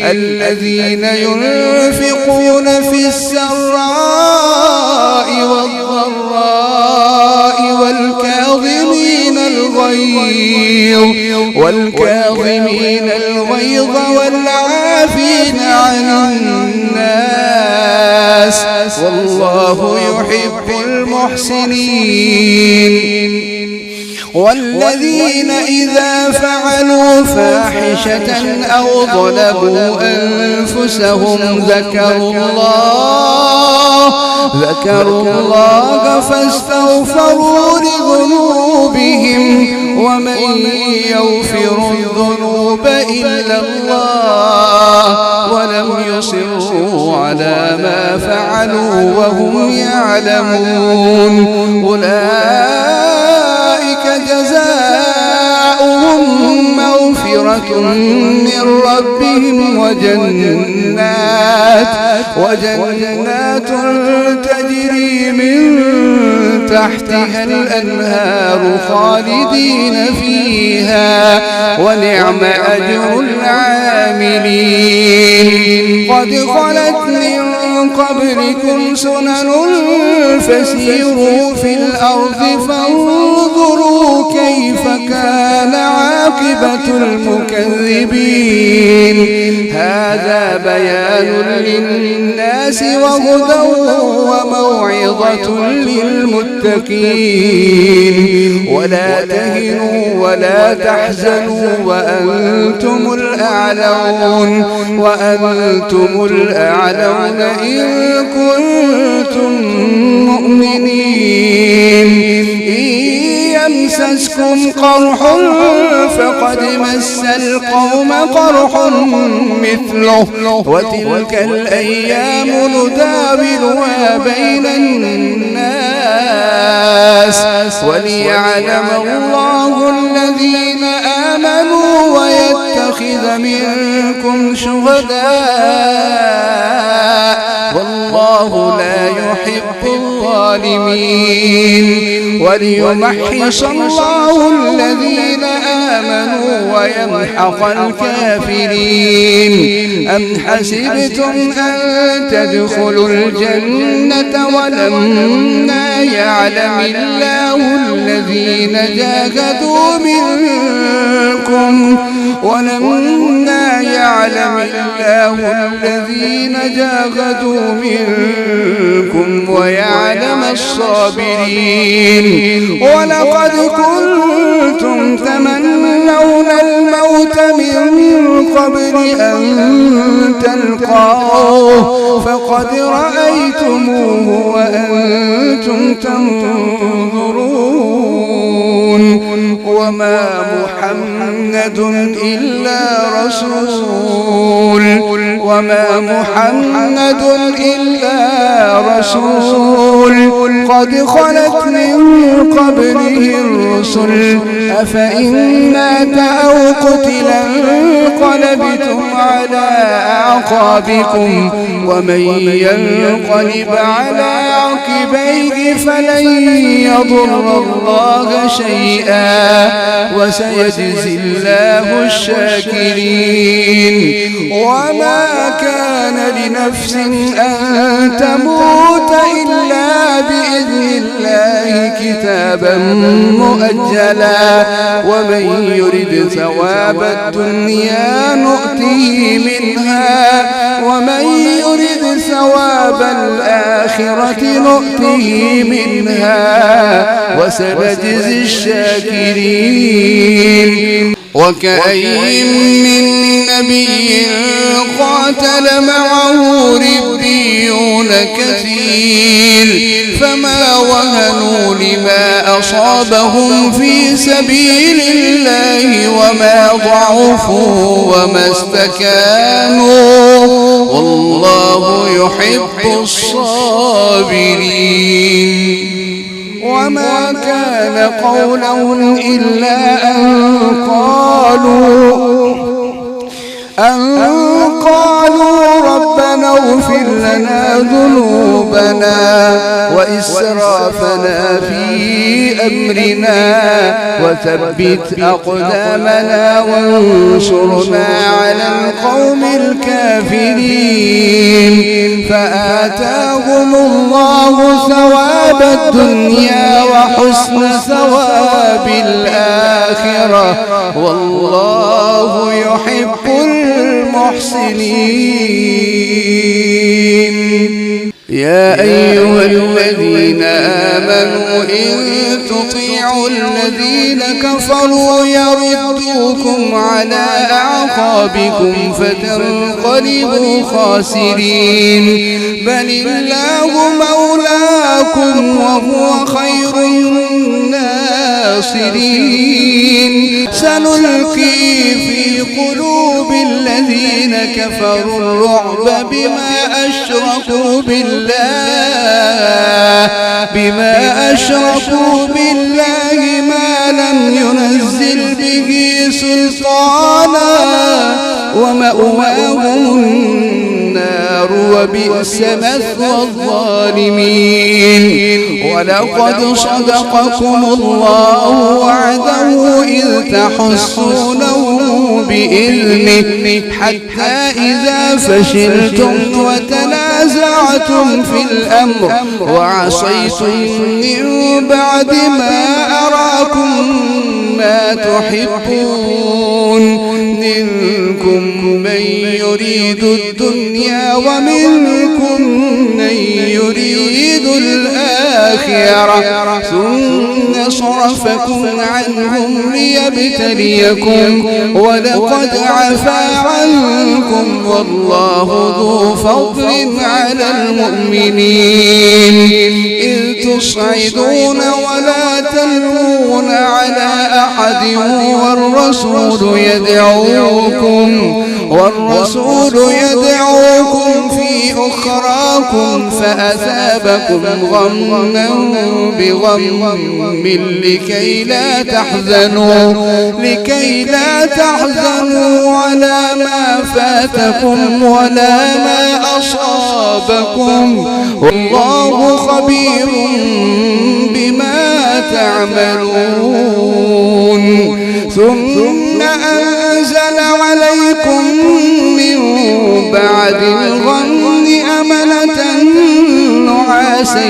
الذين ينفقون في السراء والضراء والكاظمين الغيظ والعافين عن الناس والله يحب المحسنين والذين إذا فعلوا فاحشة أو ظلموا أنفسهم ذكروا الله فاستغفروا لذنوبهم ومن يغفر الذنوب إلا الله ولم يصروا على ما فعلوا وهم يعلمون أولئك جزاؤهم مغفرة من ربهم وجنات تجري من تحتها الأنهار خالدين فيها ونعم أجر العاملين قد خلت من قبلكم سنن فسيروا في الأرض فانظروا كيف كان عاقبة عاقبة المكذبين. هذا بيان للناس وهدى وموعظة للمتقين. ولا تهنوا ولا تحزنوا وأنتم الأعلون إن كنتم مؤمنين. إن يمسسكم قرح فقد مس القوم قرح مثله وتلك الأيام نداولها بين الناس وليعلم الله الذين آمنوا ويتخذ منكم شهداء والله لا يحب الظالمين. وليمحص الله الذين آمنوا ويمحق الكافرين. أم حسبتم أن تدخلوا الجنة ولما يعلم الله الذين جاهدوا منكم ويعلم الصابرين. ولقد كنتم تمنون الموت من قبل أن تلقوه فقد رأيتموه وأنتم تنظرون. وما محمد إلا رسول قد خلت من قبله الرسل أفإن مات أو قتلا انقلبتم على أعقابكم ومن ينقلب على عقبيه فلن يضر الله شيئا وسيجزي الله الشاكرين. وما كان لنفس أن تموت إلا بإذن الله كتابا مؤجلا ومن يرد ثواب الدنيا نؤته منها ومن يرد ثواب الآخرة نؤته منها وسنجزي الشاكرين. وكأين من نبي قاتل معه ربيون كثير فما وهنوا لما أصابهم في سبيل الله وما ضعفوا وما استكانوا والله يحب الصابرين. وما كان قولهم إلا أن قالوا ربنا اغفر لنا ذنوبنا وإسرافنا في أمرنا وثبت أقدامنا وانصرنا على القوم الكافرين. فآتاهم الله ثواب الدنيا وحسن ثواب الآخرة والله يحب المحسنين. يا أيها الذين آمنوا إن تطيعوا الذين كفروا يردوكم على أعقابكم فتنقلبوا خاسرين. بل الله مولاكم وهو خير الناصرين. سنلقي في قلوب الذين كفروا الرعب بما أشركوا بالله ما لم ينزل به سلطانا ومأواهم النار وبئس مثوى الظالمين. ولقد صدقكم الله وعده إذ تحسونه بإذنه حتى إذا فشلتم وتنازعتم في الأمر وعصيتم من بعد ما أراكم ما تحبون منكم من يريد الدنيا ومنكم من يريد الآخرة ثم صرفكم عنهم ليبتليكم ولقد عفا عنكم والله ذو فضل على المؤمنين إذ تصعدون ولا تلوون على أحد والرسول يدعوكم في أخراكم فأثابكم غما بغم لكي لا تحزنوا على ما فاتكم ولا ما أصابكم والله خبير بما تعملون ثم أنزل عليكم من بعد الغم أمنة نعاسا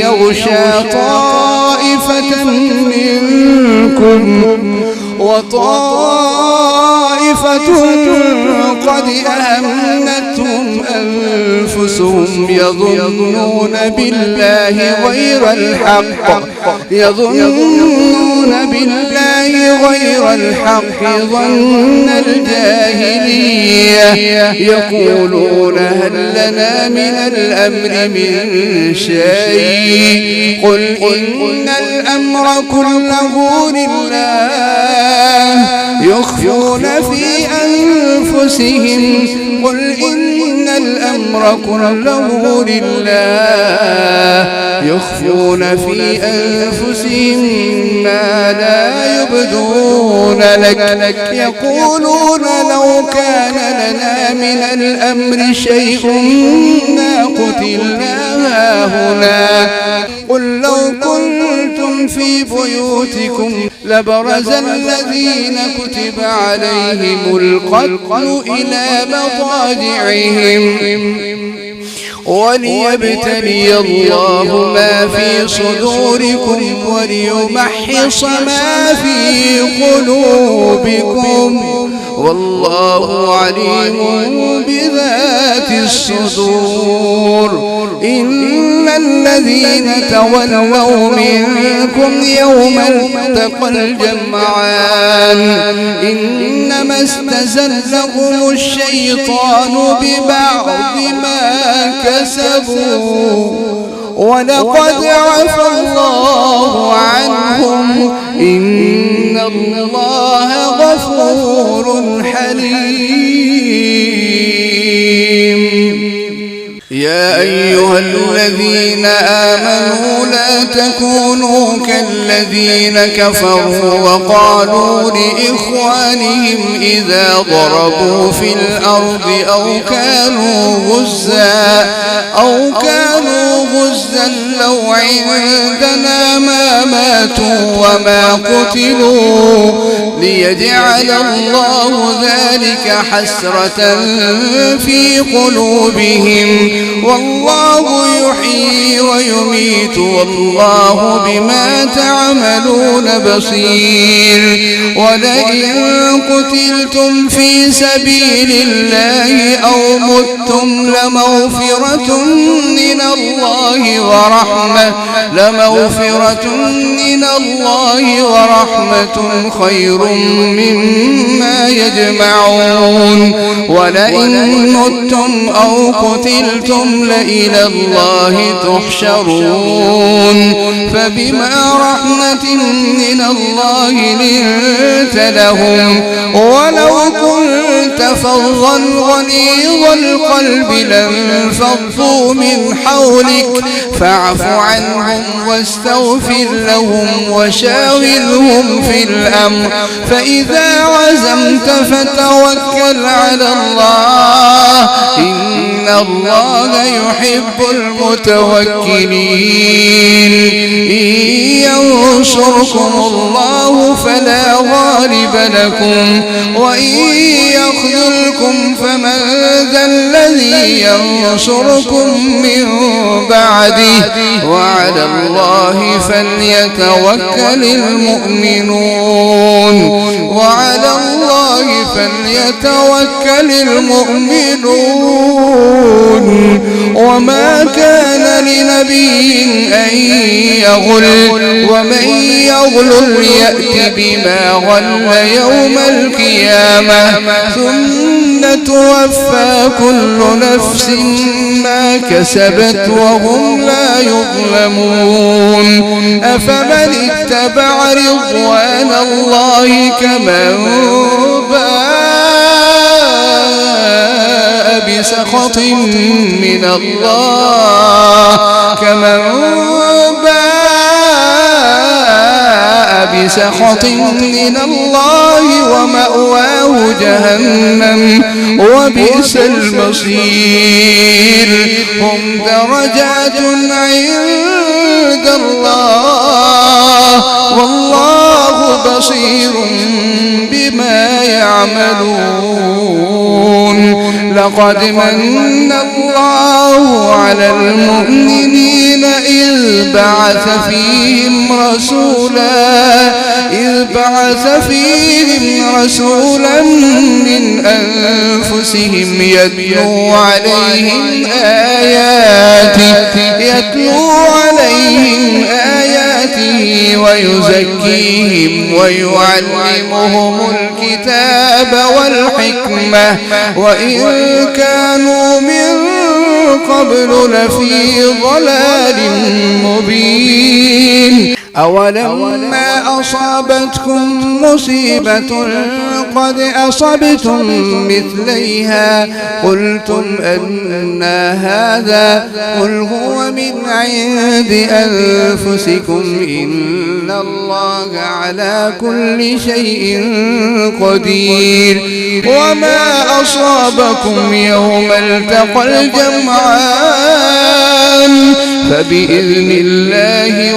يغشى طائفة منكم وطائفة قد أهمتهم أنفسهم يظنون بالله غير الحق ظن الجاهلية يقولون هل لنا من الأمر من شيء قل إن الأمر كله لله يخفون في أنفسهم ما لا يبدون لك يقولون لو كان لنا من الأمر شيء ما قتلنا هاهنا قل لو كنتم في بيوتكم لبرز الذين كتب عليهم القتل إلى مضاجعهم وليبتلي الله ما في صدوركم وليمحص ما في قلوبكم والله عليم بذات الصدور إن الذين تولوا منكم يوم التقى الجمعان إنما استزلهم الشيطان ببعض ما كسبوا ولقد عفا الله عنهم إن الله غفور حليم يا أيها الذين آمنوا لا تكونوا كالذين كفروا وقالوا لإخوانهم إذا ضربوا في الأرض أو كانوا غزا لو عندنا ما ماتوا وما قتلوا ليجعل الله ذلك حسرة في قلوبهم والله يحيي ويميت والله بما تعملون بصير ولئن قتلتم في سبيل الله أو متم لمغفرة من الله ورحمة خير مما يجمعون ولئن متم أو قتلتم لإلى الله تحشرون فبما رحمة من الله لنت لهم ولو كنت فظا غليظ القلب لانفضوا من حولك فاعف عنهم واستغفر لهم وشاورهم في الأمر فإذا عزمت فتوكل على الله إن الله يحب المتوكلين إن ينصركم الله فلا غالب لكم وإن يخذلكم فمن ذا الذي ينصركم من بعده وعلى الله فليتوكل المؤمنون وعلى الله فليتوكل المؤمنون وما كان لنبي أن يغل ومن يغل يأت بما غل يوم القيامة ثم توفى كل نفس ما كسبت وهم لا يظلمون أفمن اتبع رضوان الله كمن باء بسخط من الله بسخط من الله ومأواه جهنم وبئس المصير هم درجات عند الله والله بصير بما يعملون لقد من الله على المؤمنين إذ بعث فيهم رسولا من أنفسهم يتلو عليهم آياته ويزكيهم ويعلمهم الكتاب والحكمة وإن كانوا من قبل لفي ضلال مبين أولما أصابتكم مصيبة قد أصبتم مثليها قلتم أن هذا قل هو من عند أنفسكم إن الله على كل شيء قدير وما أصابكم يوم التقى الجمعان فبإذن الله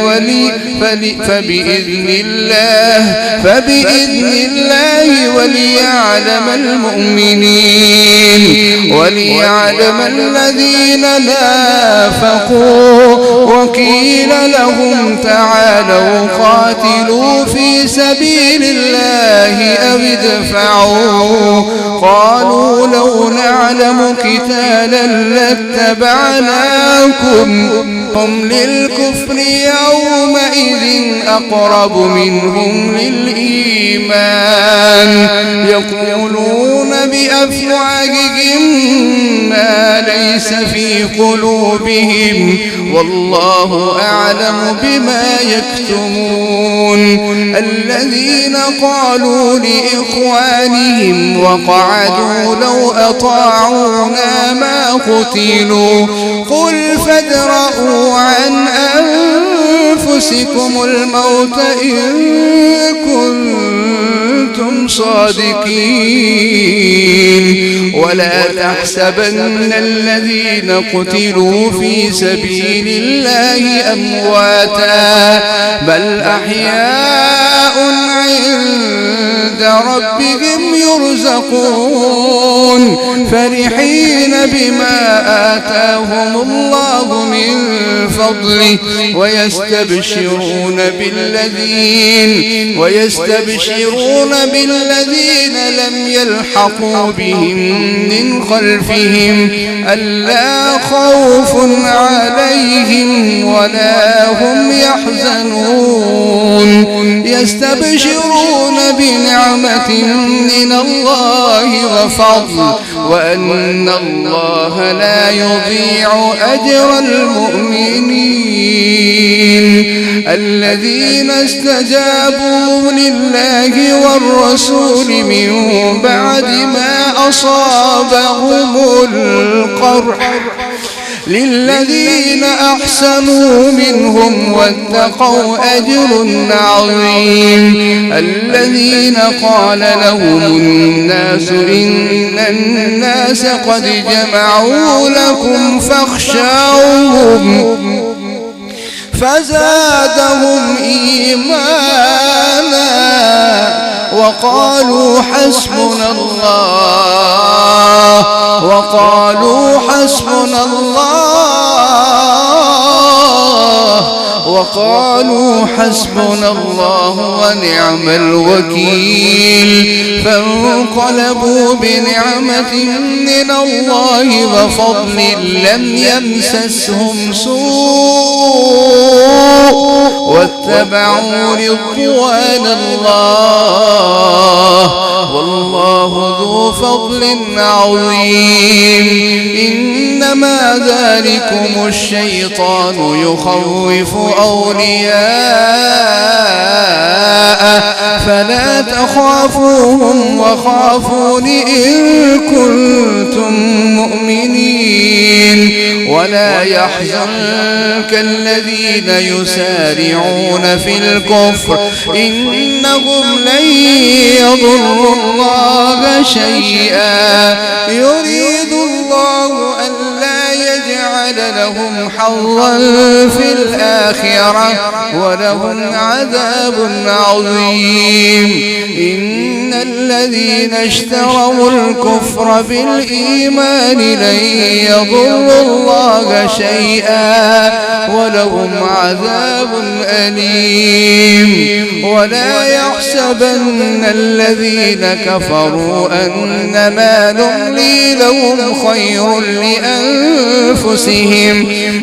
وليعلم المؤمنين وليعلم الذين نافقوا وقيل لهم تعالوا قاتلوا في سبيل الله أو ادفعوا قالوا لو نعلم قتالا لاتبعناكم هم للكفر يومئذ أقرب منهم للإيمان يقولون بأفواههم ما ليس في قلوبهم والله أعلم بما يكتمون الذين قالوا لإخوانهم وقعدوا لو أطاعونا ما قتلوا قل فادرءوا عن أنفسكم الموت إن كنتم صادقين ولا تحسبن الذين قتلوا في سبيل الله أمواتا بل أحياء عند ربهم يرزقون فرحين بما آتاهم الله من فضله ويستبشرون بالذين لم يلحقوا بهم من خلفهم ألا خوف عليهم ولا هم يحزنون يستبشرون بنعمة من الله وفضل وأن الله لا يضيع أجر المؤمنين الذين استجابوا لله والرسول من بعد ما أصابهم القرح للذين أحسنوا منهم واتقوا أجر عظيم الذين قال لهم الناس إن الناس قد جمعوا لكم فاخشوهم فزادهم إيمانا وقالوا حسبنا الله حسبنا الله ونعم الوكيل فانقلبوا بنعمة من الله وفضل لم يمسسهم سوء واتبعوا رضوان الله والله ذو فضل عظيم إنما ذلكم الشيطان يخوف أولياءه فلا تخافوهم وخافون إن كنتم مؤمنين ولا يحزنك الذين يسارعون في الكفر إنهم لن يضروا الله شيئا يريد الله ألا يجعل لهم حظا في الآخرة ولهم عذاب عظيم إن الذين اشتروا الكفر بالإيمان لن يضروا الله شيئا ولهم عذاب أليم ولا يحسبن الذين كفروا أنما نملي لهم خير لأنفسهم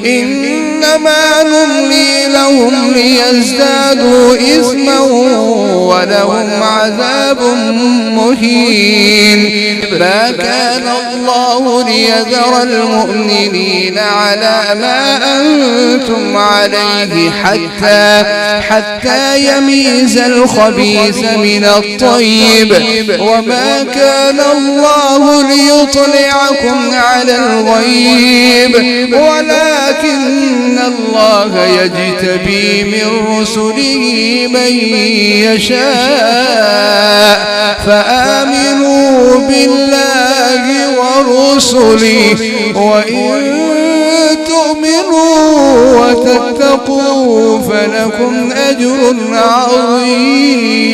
إنما نملي لهم ليزدادوا إثما ولهم عذاب مهين ما كان الله ليذر المؤمنين على ما أنتم عليه حتى يميز الخبيث من الطيب وما كان الله ليطلعكم على الغيب ولكن الله يجتبي من رسله من يشاء فآمنوا بالله ورسله وإن تؤمنوا وتتقوا فلكم أجر عظيم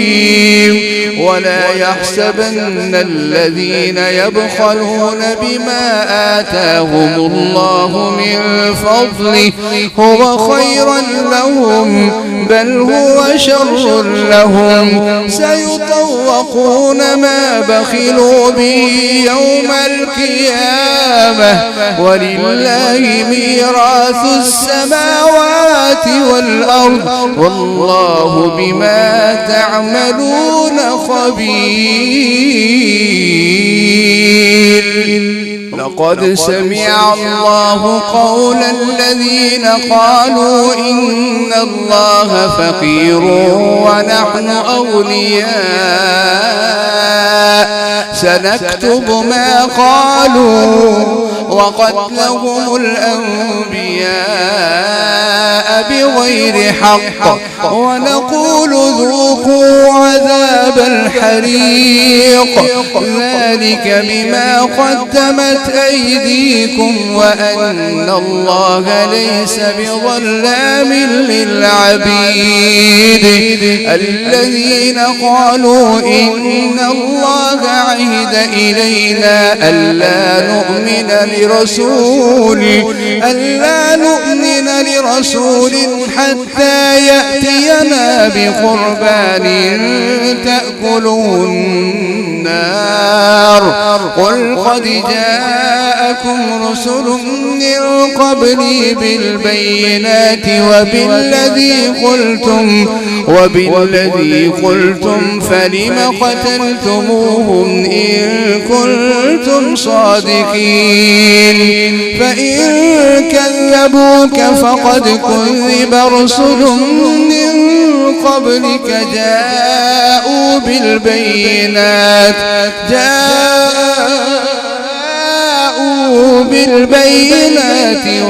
ولا يحسبن الذين يبخلون بما آتاهم الله من فضله هو خيرا لهم بل هو شر لهم سيطوقون ما بخلوا به يوم القيامة ولله ميراث السماوات والأرض والله بما تعملون خبير لقد سمع الله قول الذين قالوا إن الله فقير ونحن أغنياء سنكتب ما قالوا وقتلهم الأنبياء بغير حق ونقول ذوقوا عذاب الحريق ذلك بما قدمت أيديكم وأن الله ليس بظلام للعبيد الذين قالوا إن الله عهد إلينا ألا نؤمن لرسول حتى يأتينا بقربان تأكله النار قل قد جاءكم رسل من قبلي بالبينات وبالذي قلتم فلم قتلتموهم إن كنتم صادقين فإن كذبوك فقد كذب رسل من قبلك جاءوا بالبينات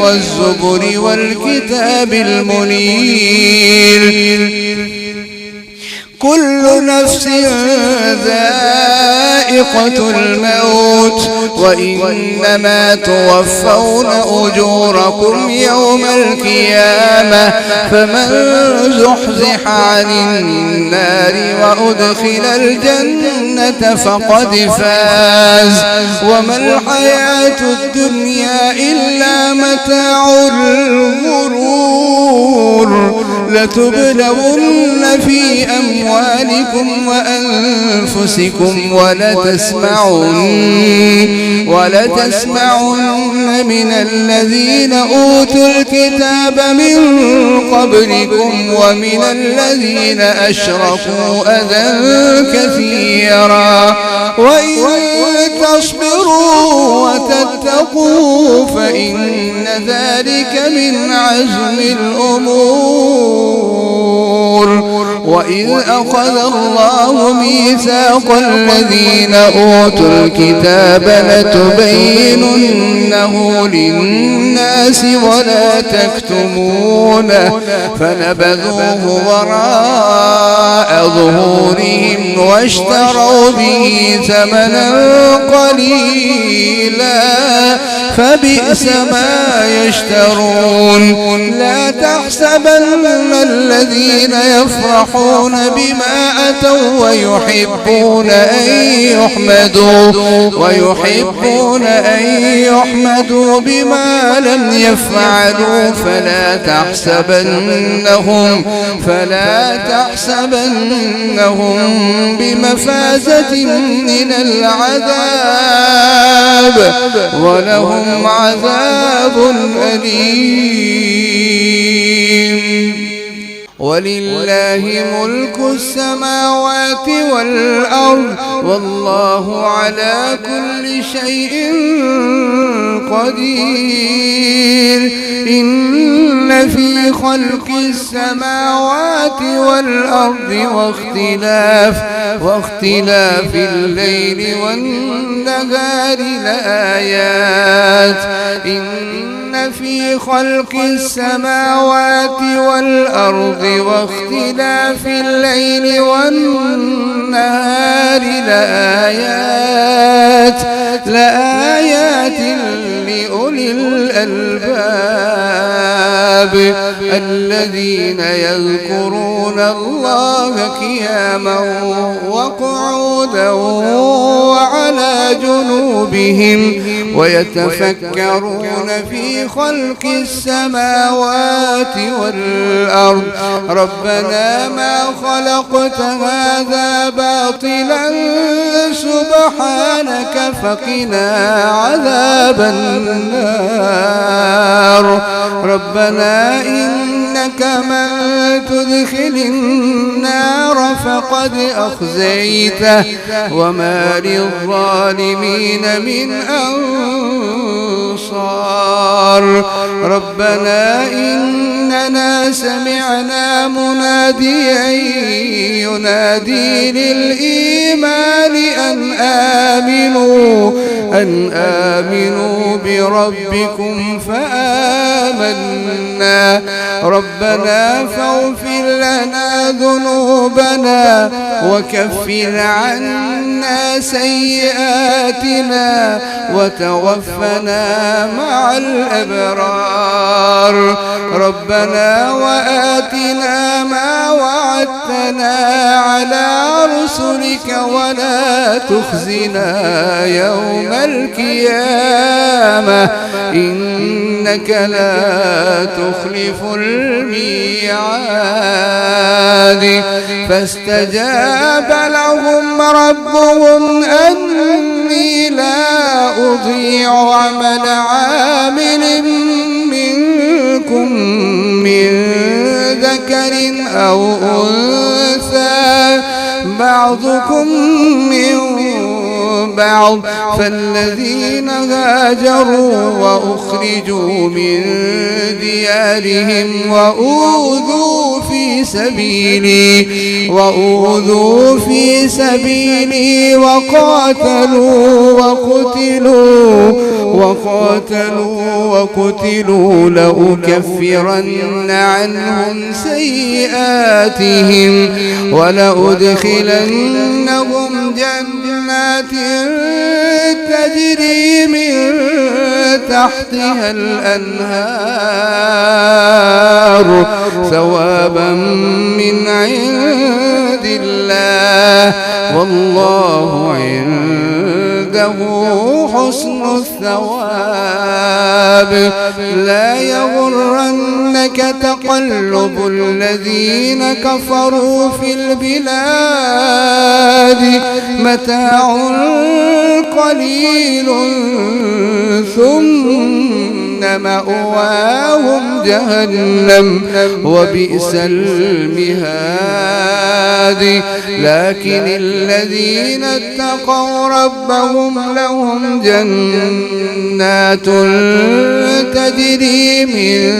والزبر والكتاب المنير كل نفس ذائقة الموت وإنما توفون أجوركم يوم القيامة فمن زحزح عن النار وأدخل الجنة فقد فاز وما الحياة الدنيا إلا متاع الغرور لتبلغن في أموالكم وأنفسكم ولتسمعن من الذين أوتوا الكتاب من قبلكم ومن الذين أشركوا أذى كثيرا وإن تصبروا وتتقوا فإن ذلك من عزم الأمور. وإذ أخذ الله ميثاق الذين أوتوا الكتاب لتبيننه للناس ولا تكتمونه فنبذوه وراء ظهورهم واشتروا به ثمنا قليلا فبئس ما يشترون. لا تحسبن الذين يفرحون بما أتوا ويحبون أن يحمدوا بما لم يفعلوا فلا تحسبنهم بمفازة من العذاب ولهم عذاب أليم. ولله ملك السماوات والأرض والله على كل شيء قدير. إن في خلق السماوات والأرض واختلاف الليل والنهار لآيات. إن في خلق السماوات والأرض واختلاف الليل والنهار لآيات لأولي الألباب الذين يذكرون الله قياما وقعودا وعلى جنوبهم ويتفكرون في خلق السماوات والأرض ربنا ما خلقت هذا باطلا سبحانك فقنا عذاب النار. ربنا إنك من تدخل النار فقد أخزيته وما للظالمين من أنصار. ربنا إننا سمعنا مناديا ينادي للإيمان أن آمنوا بربكم فآمنا. ربنا فاغفر لنا ذنوبنا وكفر عنا سيئاتنا وتوفنا مع الأبرار. ربنا وآتنا ما وعدتنا على رسلك ولا تخزنا يوم القيامة إنك لا تخلف الميعاد. فاستجاب لهم ربهم أني لا أضيع عمل عامل منكم من ذكر أو أنثى بعضكم من بعض فالذين هاجروا وأخرجوا من ديارهم وأوذوا في سبيلي وقتلوا لأكفرن عنهم سيئاتهم ولأدخلنهم جنات تجري من تحتها الأنهار ثوابا من عند الله والله عنده عنده حسن الثواب. لا يغرنك تقلب الذين كفروا في البلاد متاع قليل ثم مأواهم جهنم وبئس المهاد. لكن الذين اتقوا ربهم لهم جنات تجري من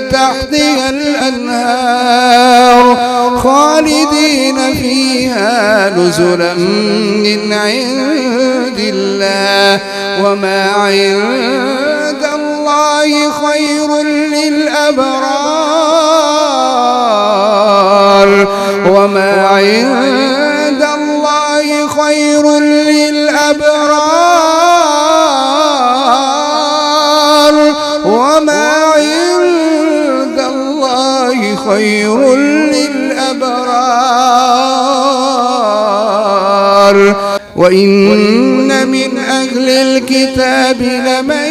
تحتها الأنهار خالدين فيها نزلا من عند الله وما عند الله خير للأبرار وما عند الله خير للأبرار وما عند الله خير للأبرار. وإن من أهل الكتاب لمن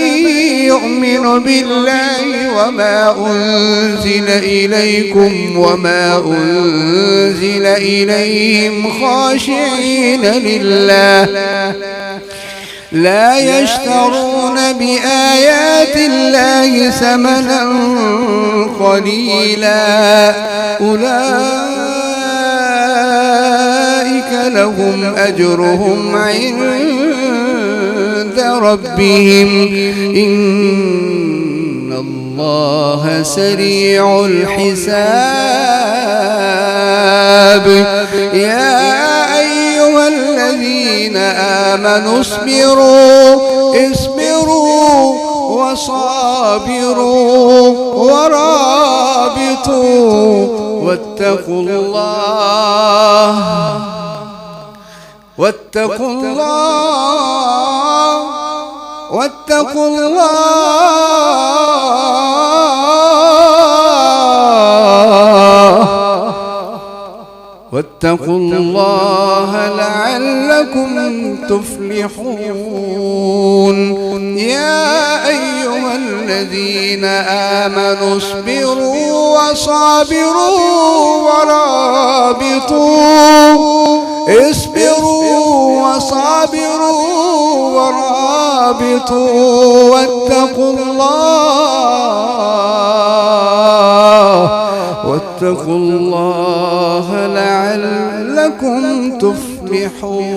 يؤمن بالله وما أنزل إليكم وما أنزل إليهم خاشعين لله لا يشترون بآيات الله ثمنا قليلا أولئك لهم أجرهم عند ربهم إن الله سريع الحساب. يا أيها الذين آمنوا اصبروا وصابروا ورابطوا واتقوا الله لعلكم تفلحون. يا أيها الذين آمنوا اصبروا وصابروا ورابطوا واتقوا الله لعلكم تفلحون.